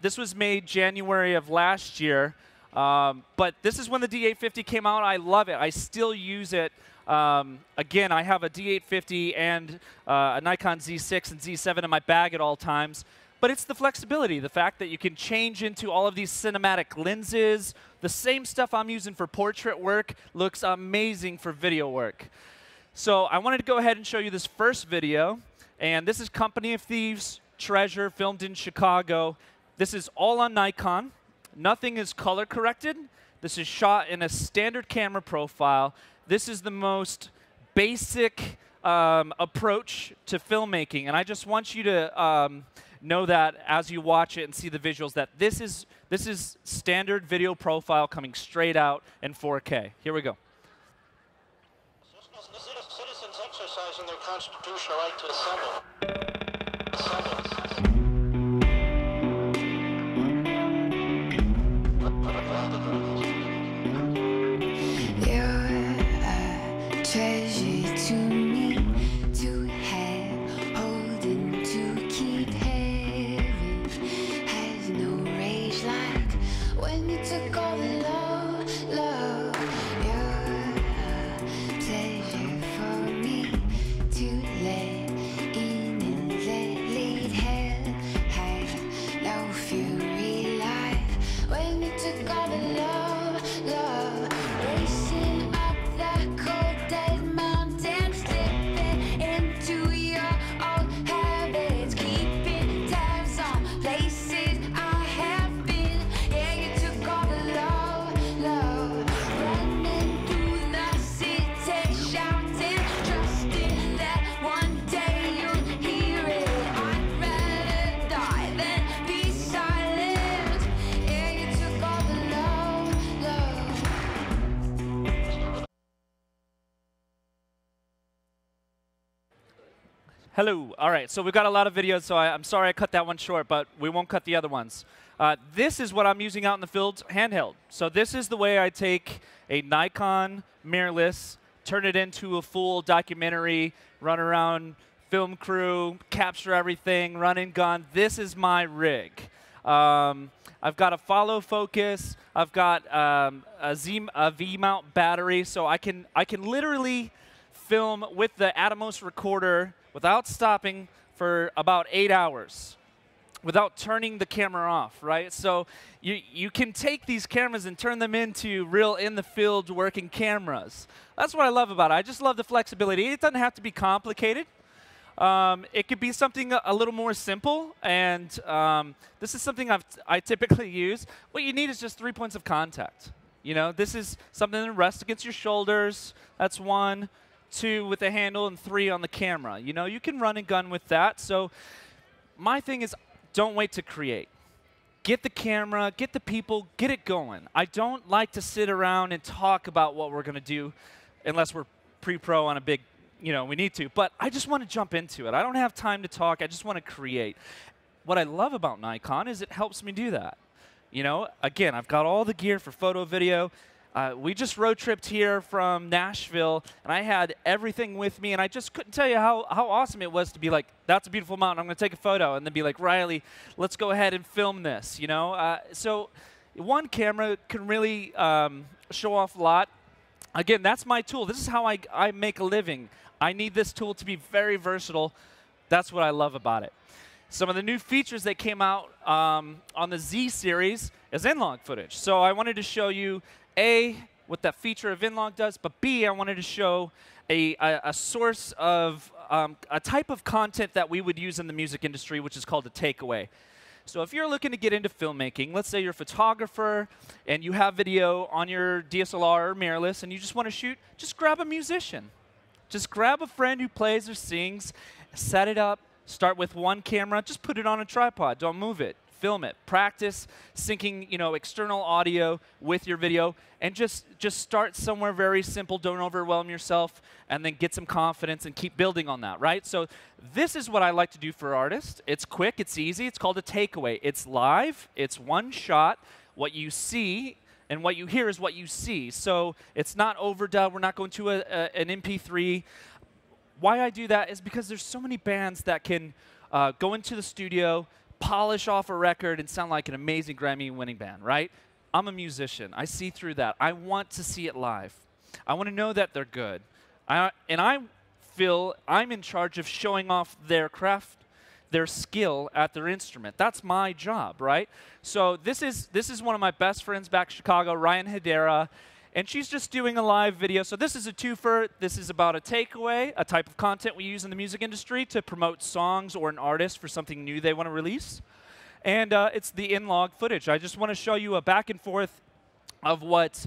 Speaker 4: this was made January of last year. But this is when the D850 came out. I love it. I still use it. Again, I have a D850 and a Nikon Z6 and Z7 in my bag at all times. But it's the flexibility, the fact that you can change into all of these cinematic lenses. The same stuff I'm using for portrait work looks amazing for video work. So I wanted to go ahead and show you this first video. And this is Company of Thieves, Treasure, filmed in Chicago. This is all on Nikon. Nothing is color corrected. This is shot in a standard camera profile. This is the most basic approach to filmmaking. And I just want you to know that as you watch it and see the visuals that this is standard video profile coming straight out in 4K. Here we go.
Speaker 5: Citizens exercising their constitutional right to assemble.
Speaker 6: You're a treasure to me, to have, holding, to keep having. Has no rage like when you took all the love, love. You're a pleasure for me to let in and let lead. Have no fury like when you took all the love, love. Racing up the cold dead mountain, slipping into your old habits, keeping tabs on places I have been. Yeah, you took all the love, love. Running through the city, shouting, trusting that one day you'll hear it. I'd rather die than be silent. Yeah, you took all the love, love.
Speaker 4: Hello. All right, so we've got a lot of videos, so I'm sorry I cut that one short, but we won't cut the other ones. This is what I'm using out in the field handheld. So this is the way I take a Nikon mirrorless, turn it into a full documentary, run around, film crew, capture everything, run and gun. This is my rig. I've got a follow focus. I've got a V-mount battery, so I can literally film with the Atomos recorder without stopping for about 8 hours, without turning the camera off, right? So you can take these cameras and turn them into real in-the-field working cameras. That's what I love about it. I just love the flexibility. It doesn't have to be complicated. It could be something a little more simple, and this is something I typically use. What you need is just 3 points of contact. You know, this is something that rests against your shoulders. That's 1, 2 with the handle, and 3 on the camera. You know, you can run and gun with that. So my thing is, don't wait to create. Get the camera, get the people, get it going. I don't like to sit around and talk about what we're going to do unless we're pre-pro on a big, you know, we need to. But I just want to jump into it. I don't have time to talk. I just want to create. What I love about Nikon is it helps me do that. You know, again, I've got all the gear for photo, video. We just road tripped here from Nashville, and I had everything with me, and I just couldn't tell you how awesome it was to be like, that's a beautiful mountain, I'm going to take a photo, and then be like, Riley, let's go ahead and film this, you know? So one camera can really show off a lot. Again, that's my tool. This is how I make a living. I need this tool to be very versatile. That's what I love about it. Some of the new features that came out on the Z series is in-log footage. So I wanted to show you A, what that feature of in-log does, but B, I wanted to show a source of a type of content that we would use in the music industry, which is called a takeaway. So if you're looking to get into filmmaking, let's say you're a photographer and you have video on your DSLR or mirrorless and you just want to shoot, just grab a musician. Just grab a friend who plays or sings, set it up, start with one camera, just put it on a tripod, don't move it. Film it. Practice syncing, you know, external audio with your video, and just start somewhere very simple. Don't overwhelm yourself, and then get some confidence and keep building on that, right? So this is what I like to do for artists. It's quick. It's easy. It's called a takeaway. It's live. It's one shot. What you see and what you hear is what you see. So it's not overdubbed. We're not going to an MP3. Why I do that is because there's so many bands that can go into the studio, polish off a record and sound like an amazing Grammy-winning band, right? I'm a musician. I see through that. I want to see it live. I want to know that they're good. And I feel I'm in charge of showing off their craft, their skill at their instrument. That's my job, right? So this is one of my best friends back in Chicago, Ryan Hedera, and she's just doing a live video. So this is a twofer. This is about a takeaway, a type of content we use in the music industry to promote songs or an artist for something new they want to release. And it's the in-log footage. I just want to show you a back and forth of what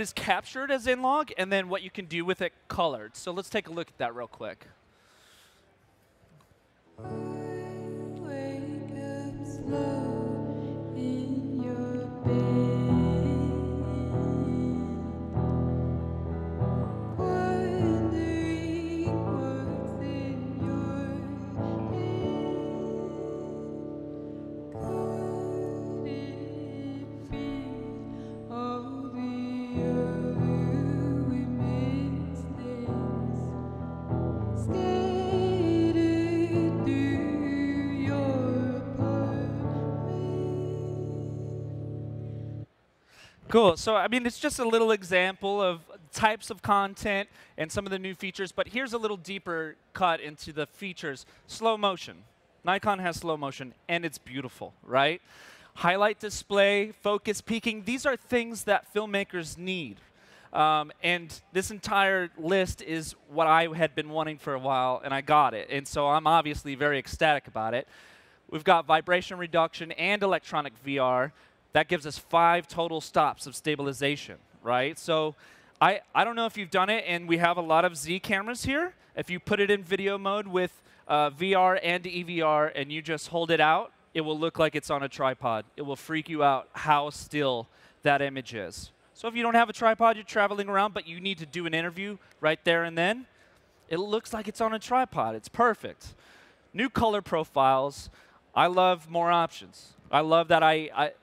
Speaker 4: is captured as in-log and then what you can do with it colored. So let's take a look at that real quick.
Speaker 6: slow in your bed. Wondering what's in your head. Could it be all the other women's names scattered through your apartment?
Speaker 4: Cool. So, I mean, it's just a little example of types of content and some of the new features, but here's a little deeper cut into the features. Slow motion. Nikon has slow motion, and it's beautiful, right? Highlight display, focus peaking, these are things that filmmakers need. And this entire list is what I had been wanting for a while, and I got it. And so I'm obviously very ecstatic about it. We've got vibration reduction and electronic VR. That gives us 5 total stops of stabilization, right? So I don't know if you've done it, and we have a lot of Z cameras here. If you put it in video mode with VR and EVR and you just hold it out, it will look like it's on a tripod. It will freak you out how still that image is. So if you don't have a tripod, you're traveling around, but you need to do an interview right there and then, it looks like it's on a tripod. It's perfect. New color profiles. I love more options. I love that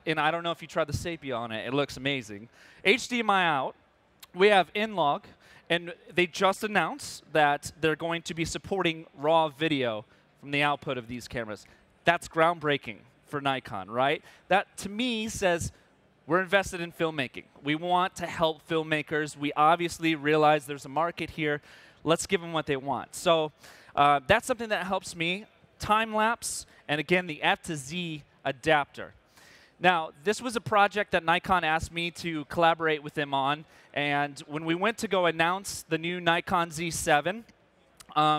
Speaker 4: and I don't know if you tried the sepia on it. It looks amazing. HDMI out. We have in-log, and they just announced that they're going to be supporting raw video from the output of these cameras. That's groundbreaking for Nikon, right? That, to me, says we're invested in filmmaking. We want to help filmmakers. We obviously realize there's a market here. Let's give them what they want. So that's something that helps me. Time-lapse, and again, the F to Z adapter. Now, this was a project that Nikon asked me to collaborate with them on, and when we went to go announce the new Nikon Z7,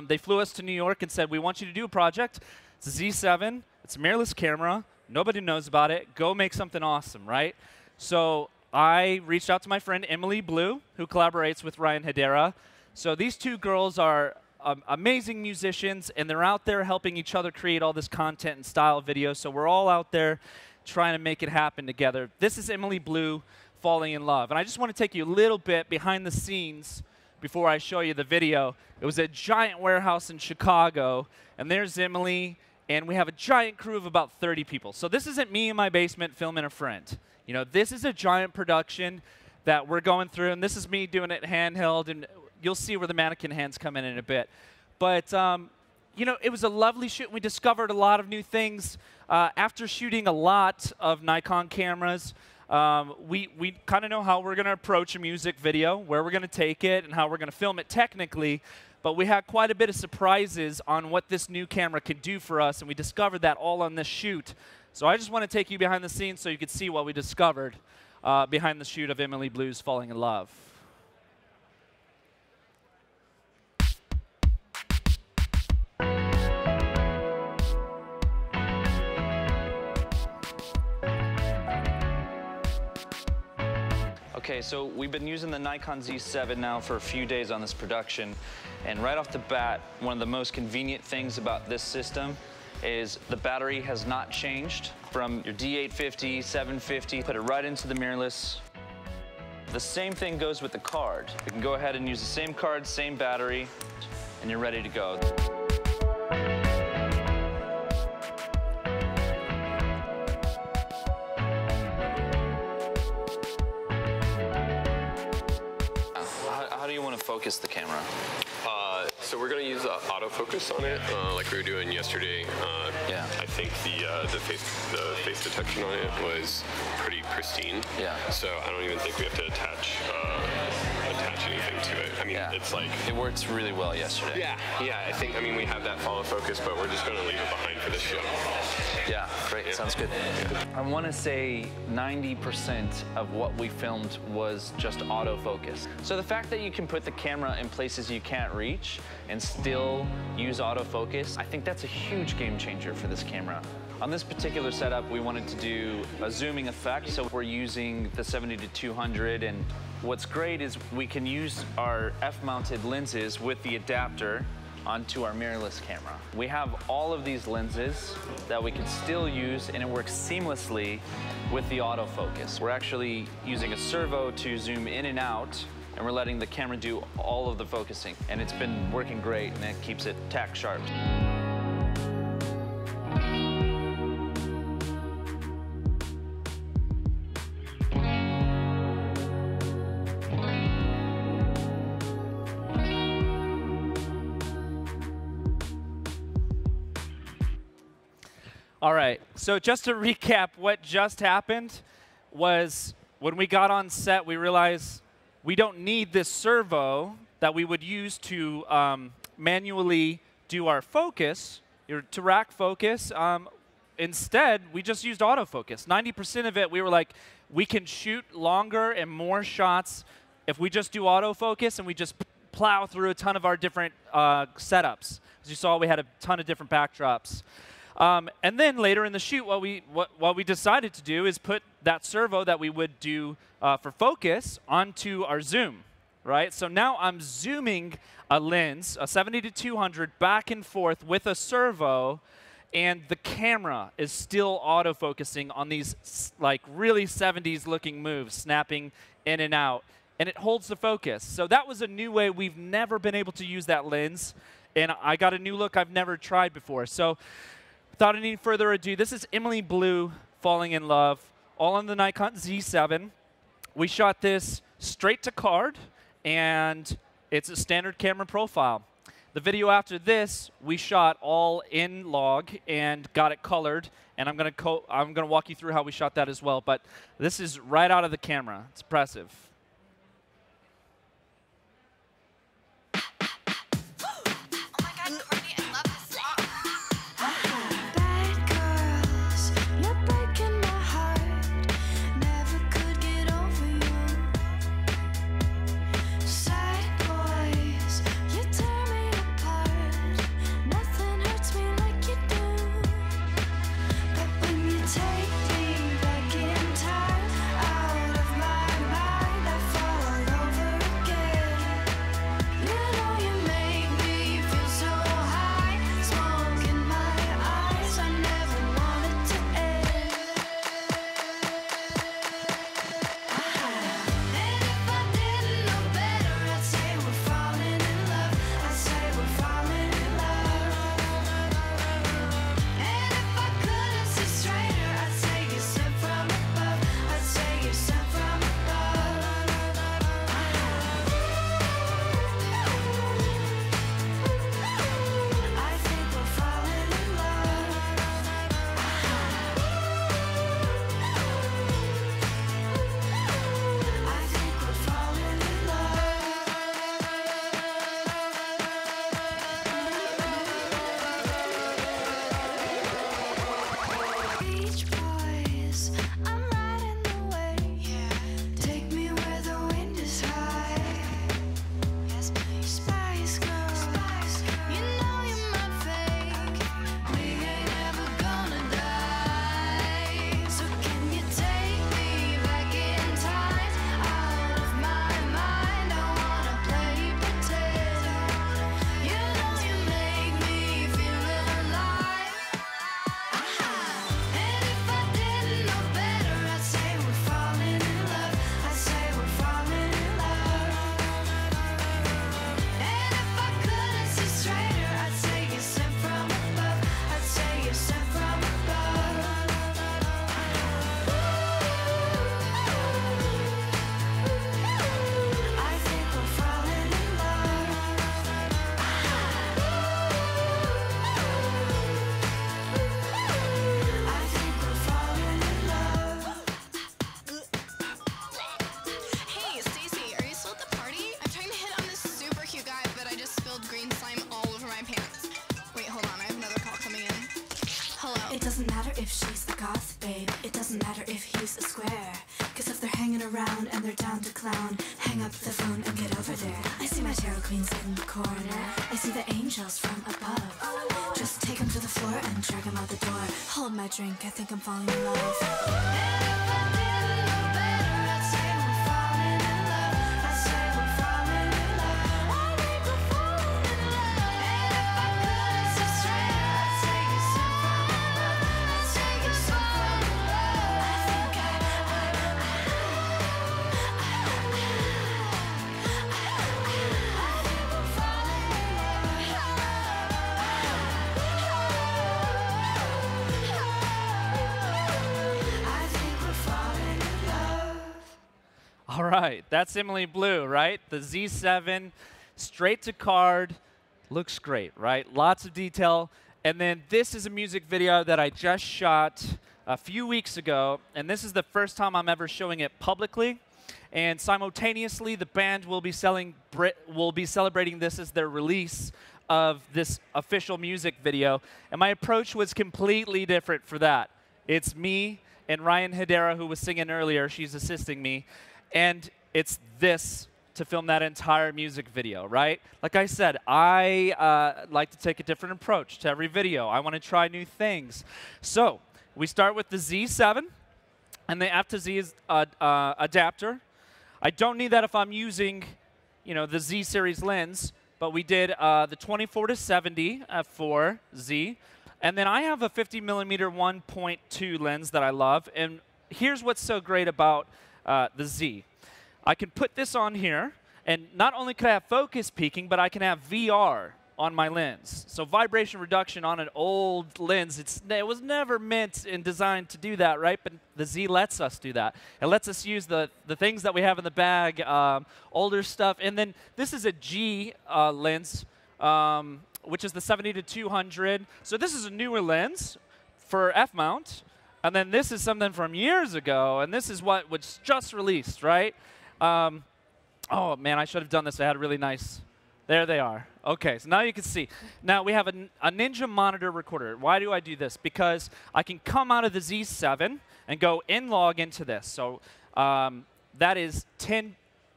Speaker 4: they flew us to New York and said, we want you to do a project. It's a Z7. It's a mirrorless camera. Nobody knows about it. Go make something awesome, right? So I reached out to my friend Emily Blue, who collaborates with Ryan Hedera. So these two girls are amazing musicians, and they're out there helping each other create all this content and style videos. So we're all out there trying to make it happen together. This is Emily Blue falling in love. And I just want to take you a little bit behind the scenes before I show you the video. It was a giant warehouse in Chicago, and there's Emily, and we have a giant crew of about 30 people. So this isn't me in my basement filming a friend. You know, this is a giant production that we're going through, and this is me doing it handheld, and you'll see where the mannequin hands come in a bit. But you know, it was a lovely shoot. We discovered a lot of new things. After shooting a lot of Nikon cameras, we kind of know how we're going to approach a music video, where we're going to take it, and how we're going to film it technically. But we had quite a bit of surprises on what this new camera could do for us, and we discovered that all on this shoot. So I just want to take you behind the scenes so you could see what we discovered behind the shoot of Emily Blue's Falling in Love.
Speaker 7: Okay, so we've been using the Nikon Z7 now for a few days on this production, and right off the bat, one of the most convenient things about this system is the battery has not changed from your D850, 750, put it right into the mirrorless. The same thing goes with the card. You can go ahead and use the same card, same battery, and you're ready to go. How do you want to focus the camera?
Speaker 8: So we're going to use autofocus on it, like we were doing yesterday.
Speaker 7: Yeah.
Speaker 8: I think the face detection on it was pretty pristine.
Speaker 7: Yeah.
Speaker 8: So I don't even think we have to attach anything to it. I mean,
Speaker 7: Yeah.
Speaker 8: it's like
Speaker 7: It worked really well yesterday.
Speaker 8: yeah. I mean, we have that follow focus, but we're just going to leave it behind for this show.
Speaker 7: Yeah, great.
Speaker 8: Yeah.
Speaker 7: Sounds good. I want to say 90% of what we filmed was just autofocus. So the fact that you can put the camera in places you can't reach and still use autofocus, I think that's a huge game changer for this camera. On this particular setup, we wanted to do a zooming effect, so we're using the 70-200, and what's great is we can use our F-mounted lenses with the adapter onto our mirrorless camera. We have all of these lenses that we can still use, and it works seamlessly with the autofocus. We're actually using a servo to zoom in and out, and we're letting the camera do all of the focusing. And it's been working great, and it keeps it tack sharp.
Speaker 4: All right, so just to recap, what just happened was when we got on set, we realized we don't need this servo that we would use to manually do our focus, to rack focus. Instead, we just used autofocus. 90% of it, we were like, we can shoot longer and more shots if we just do autofocus and we just plow through a ton of our different setups. As you saw, we had a ton of different backdrops. And then later in the shoot, what we decided to do is put that servo that we would do for focus onto our zoom, right? So now I'm zooming a lens, a 70-200, back and forth with a servo, and the camera is still autofocusing on these like really 70s looking moves, snapping in and out, and it holds the focus. So that was a new way. We've never been able to use that lens, and I got a new look I've never tried before. So without any further ado, this is Emily Blue falling in love, all on the Nikon Z7. We shot this straight to card, and it's a standard camera profile. The video after this, we shot all in log and got it colored, and I'm gonna walk you through how we shot that as well. But this is right out of the camera. It's impressive.
Speaker 9: It doesn't matter if she's the goth babe, it doesn't matter if he's a square. Cause if they're hanging around and they're down to clown, hang up the phone and get over there. I see my tarot queens in the corner, I see the angels from above. Just take them to the floor and drag them out the door. Hold my drink, I think I'm falling in love.
Speaker 4: right, that's Emily Blue, right? The Z7, straight to card, looks great, right? Lots of detail. And then this is a music video that I just shot a few weeks ago, and this is the first time I'm ever showing it publicly. And simultaneously, the band will be celebrating this as their release of this official music video. And my approach was completely different for that. It's me and Ryan Hedera, who was singing earlier. She's assisting me. And it's this to film that entire music video, right? Like I said, I like to take a different approach to every video. I want to try new things. So we start with the Z7 and the F-to-Z adapter. I don't need that if I'm using, the Z series lens, but we did the 24-70 f4Z. And then I have a 50mm 1.2 lens that I love. And here's what's so great about the Z. I can put this on here, and not only can I have focus peaking, but I can have VR on my lens. So vibration reduction on an old lens, it was never meant and designed to do that, right? But the Z lets us do that. It lets us use the things that we have in the bag, older stuff. And then this is a G lens, which is the 70-200. So this is a newer lens for F-mount. And then this is something from years ago, and this is what was just released, right? Oh, man, I should have done this. I had a really nice... There they are. OK, so now you can see. Now we have a Ninja monitor recorder. Why do I do this? Because I can come out of the Z7 and go log into this. So that is 10,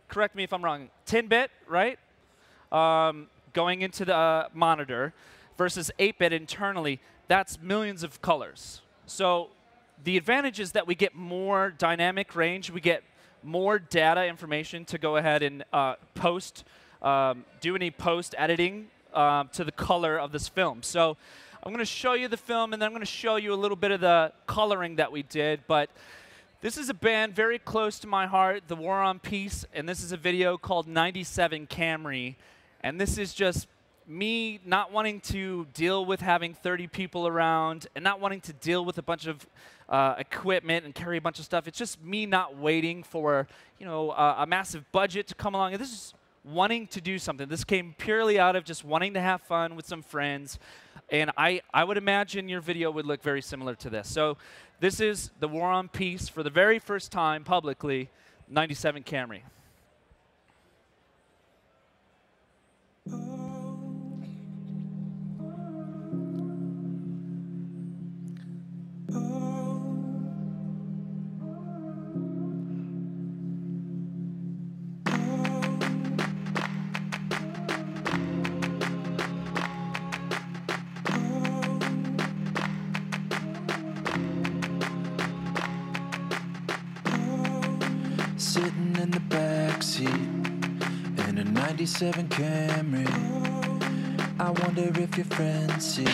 Speaker 4: correct me if I'm wrong, 10-bit, right? Going into the monitor versus 8-bit internally. That's millions of colors. So the advantage is that we get more dynamic range. We get more data information to go ahead and do any post-editing to the color of this film. So I'm going to show you the film, and then I'm going to show you a little bit of the coloring that we did. But this is a band very close to my heart, The War on Peace, and this is a video called 97 Camry. And this is just me not wanting to deal with having 30 people around and not wanting to deal with a bunch of equipment and carry a bunch of stuff. It's just me not waiting for a massive budget to come along. And this is wanting to do something. This came purely out of just wanting to have fun with some friends. And I would imagine your video would look very similar to this. So this is The War on Peace for the very first time publicly, 97 Camry.
Speaker 10: Sitting in the backseat in a 97 Camry. I wonder if your friends see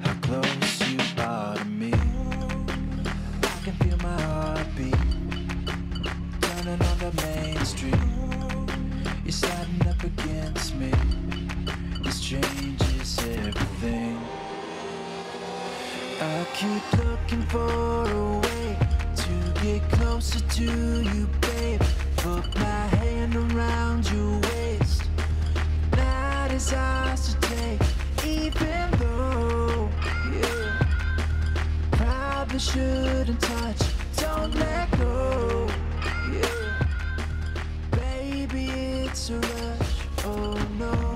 Speaker 10: how close you are to me. I can feel my heartbeat turning on the main street. You're sliding up against me. This changes everything. I keep looking for a way to get closer to you, babe. Put my hand around your waist. That is ours to take, even though you probably shouldn't touch. Don't let go, yeah. Baby, it's a rush, oh no.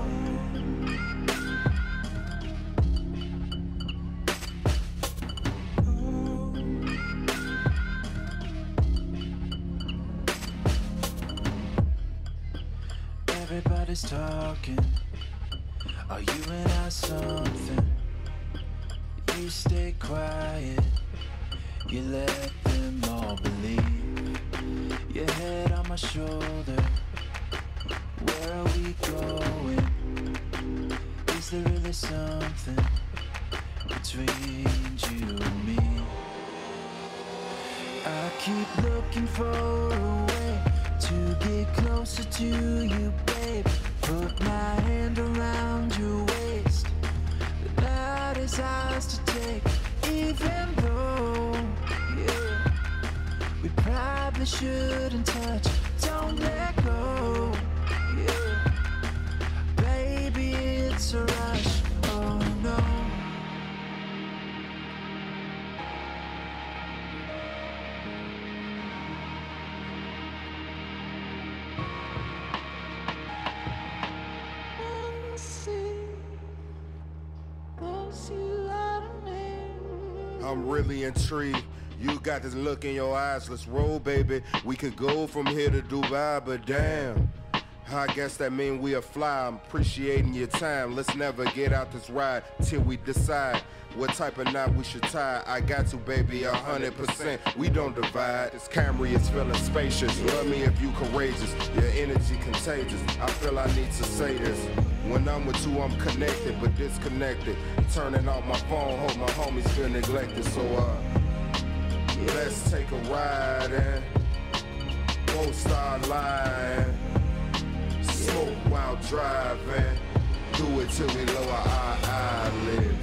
Speaker 10: Everybody's talking. Are you and I something? You stay quiet. You let them all believe. Your head on my shoulder. Where are we going? Is there really something between you and me? I keep looking for a way to get closer to you, babe. Put my hand around your waist. The night is ours to take, even though, yeah, we probably shouldn't touch. won't let go. Yeah. Baby, it's a rush. Oh no.
Speaker 11: I'm really intrigued. You got this look in your eyes. Let's roll, baby. We could go from here to Dubai, but damn, I guess that mean we'll fly. I'm appreciating your time. Let's never get out this ride till we decide what type of knot we should tie. I got to, baby, 100%. We don't divide. This Camry is feeling spacious. Love me if you courageous. Your energy contagious. I feel I need to say this. When I'm with you, I'm connected but disconnected. Turning off my phone, hope my homies feel neglected. So let's take a ride and both start lying. Smoke while driving. Do it till we lower our eyelids.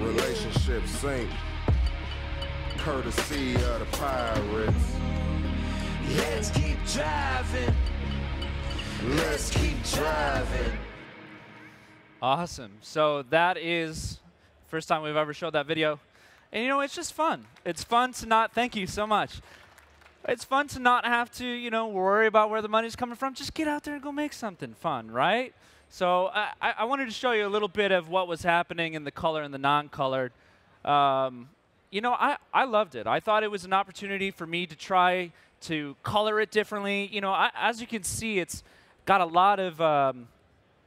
Speaker 11: Relationship sink, courtesy of the pirates.
Speaker 10: Let's keep driving. Let's keep driving.
Speaker 4: Awesome. So that is first time we've ever showed that video. And you know, it's just fun. It's fun to not, thank you so much. It's fun to not have to, you know, worry about where the money's coming from. Just get out there and go make something fun, right? So I wanted to show you a little bit of what was happening in the color and the non-colored. You know, I loved it. I thought it was an opportunity for me to try to color it differently. You know, as you can see, it's got a lot of,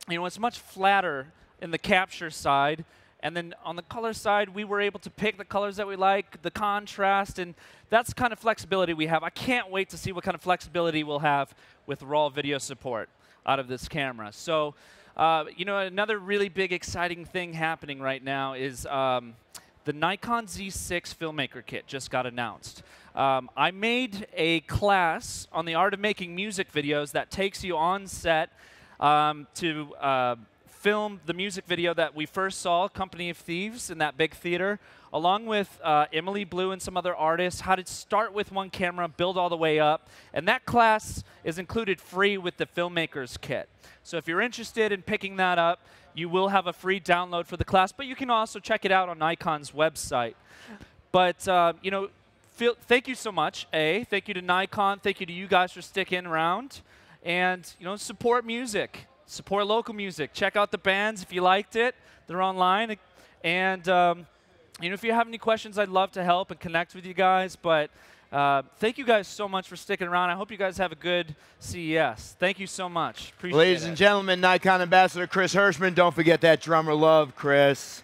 Speaker 4: you know, it's much flatter in the capture side. And then on the color side, we were able to pick the colors that we like, the contrast, and that's the kind of flexibility we have. I can't wait to see what kind of flexibility we'll have with raw video support out of this camera. So, you know, another really big exciting thing happening right now is the Nikon Z6 Filmmaker Kit just got announced. I made a class on the art of making music videos that takes you on set to film the music video that we first saw, Company of Thieves, in that big theater, along with Emily Blue and some other artists, how to start with one camera, build all the way up. And that class is included free with the Filmmaker's Kit. So if you're interested in picking that up, you will have a free download for the class, but you can also check it out on Nikon's website. But, you know, thank you so much, Thank you to Nikon. Thank you to you guys for sticking around. And, you know, support music. Support local music. Check out the bands if you liked it. They're online. And you know, if you have any questions, I'd love to help and connect with you guys. But thank you guys so much for sticking around. I hope you guys have a good CES. Thank you so much. Appreciate it.
Speaker 2: Ladies and gentlemen, Nikon Ambassador Chris Hershman. Don't forget that drummer love, Chris.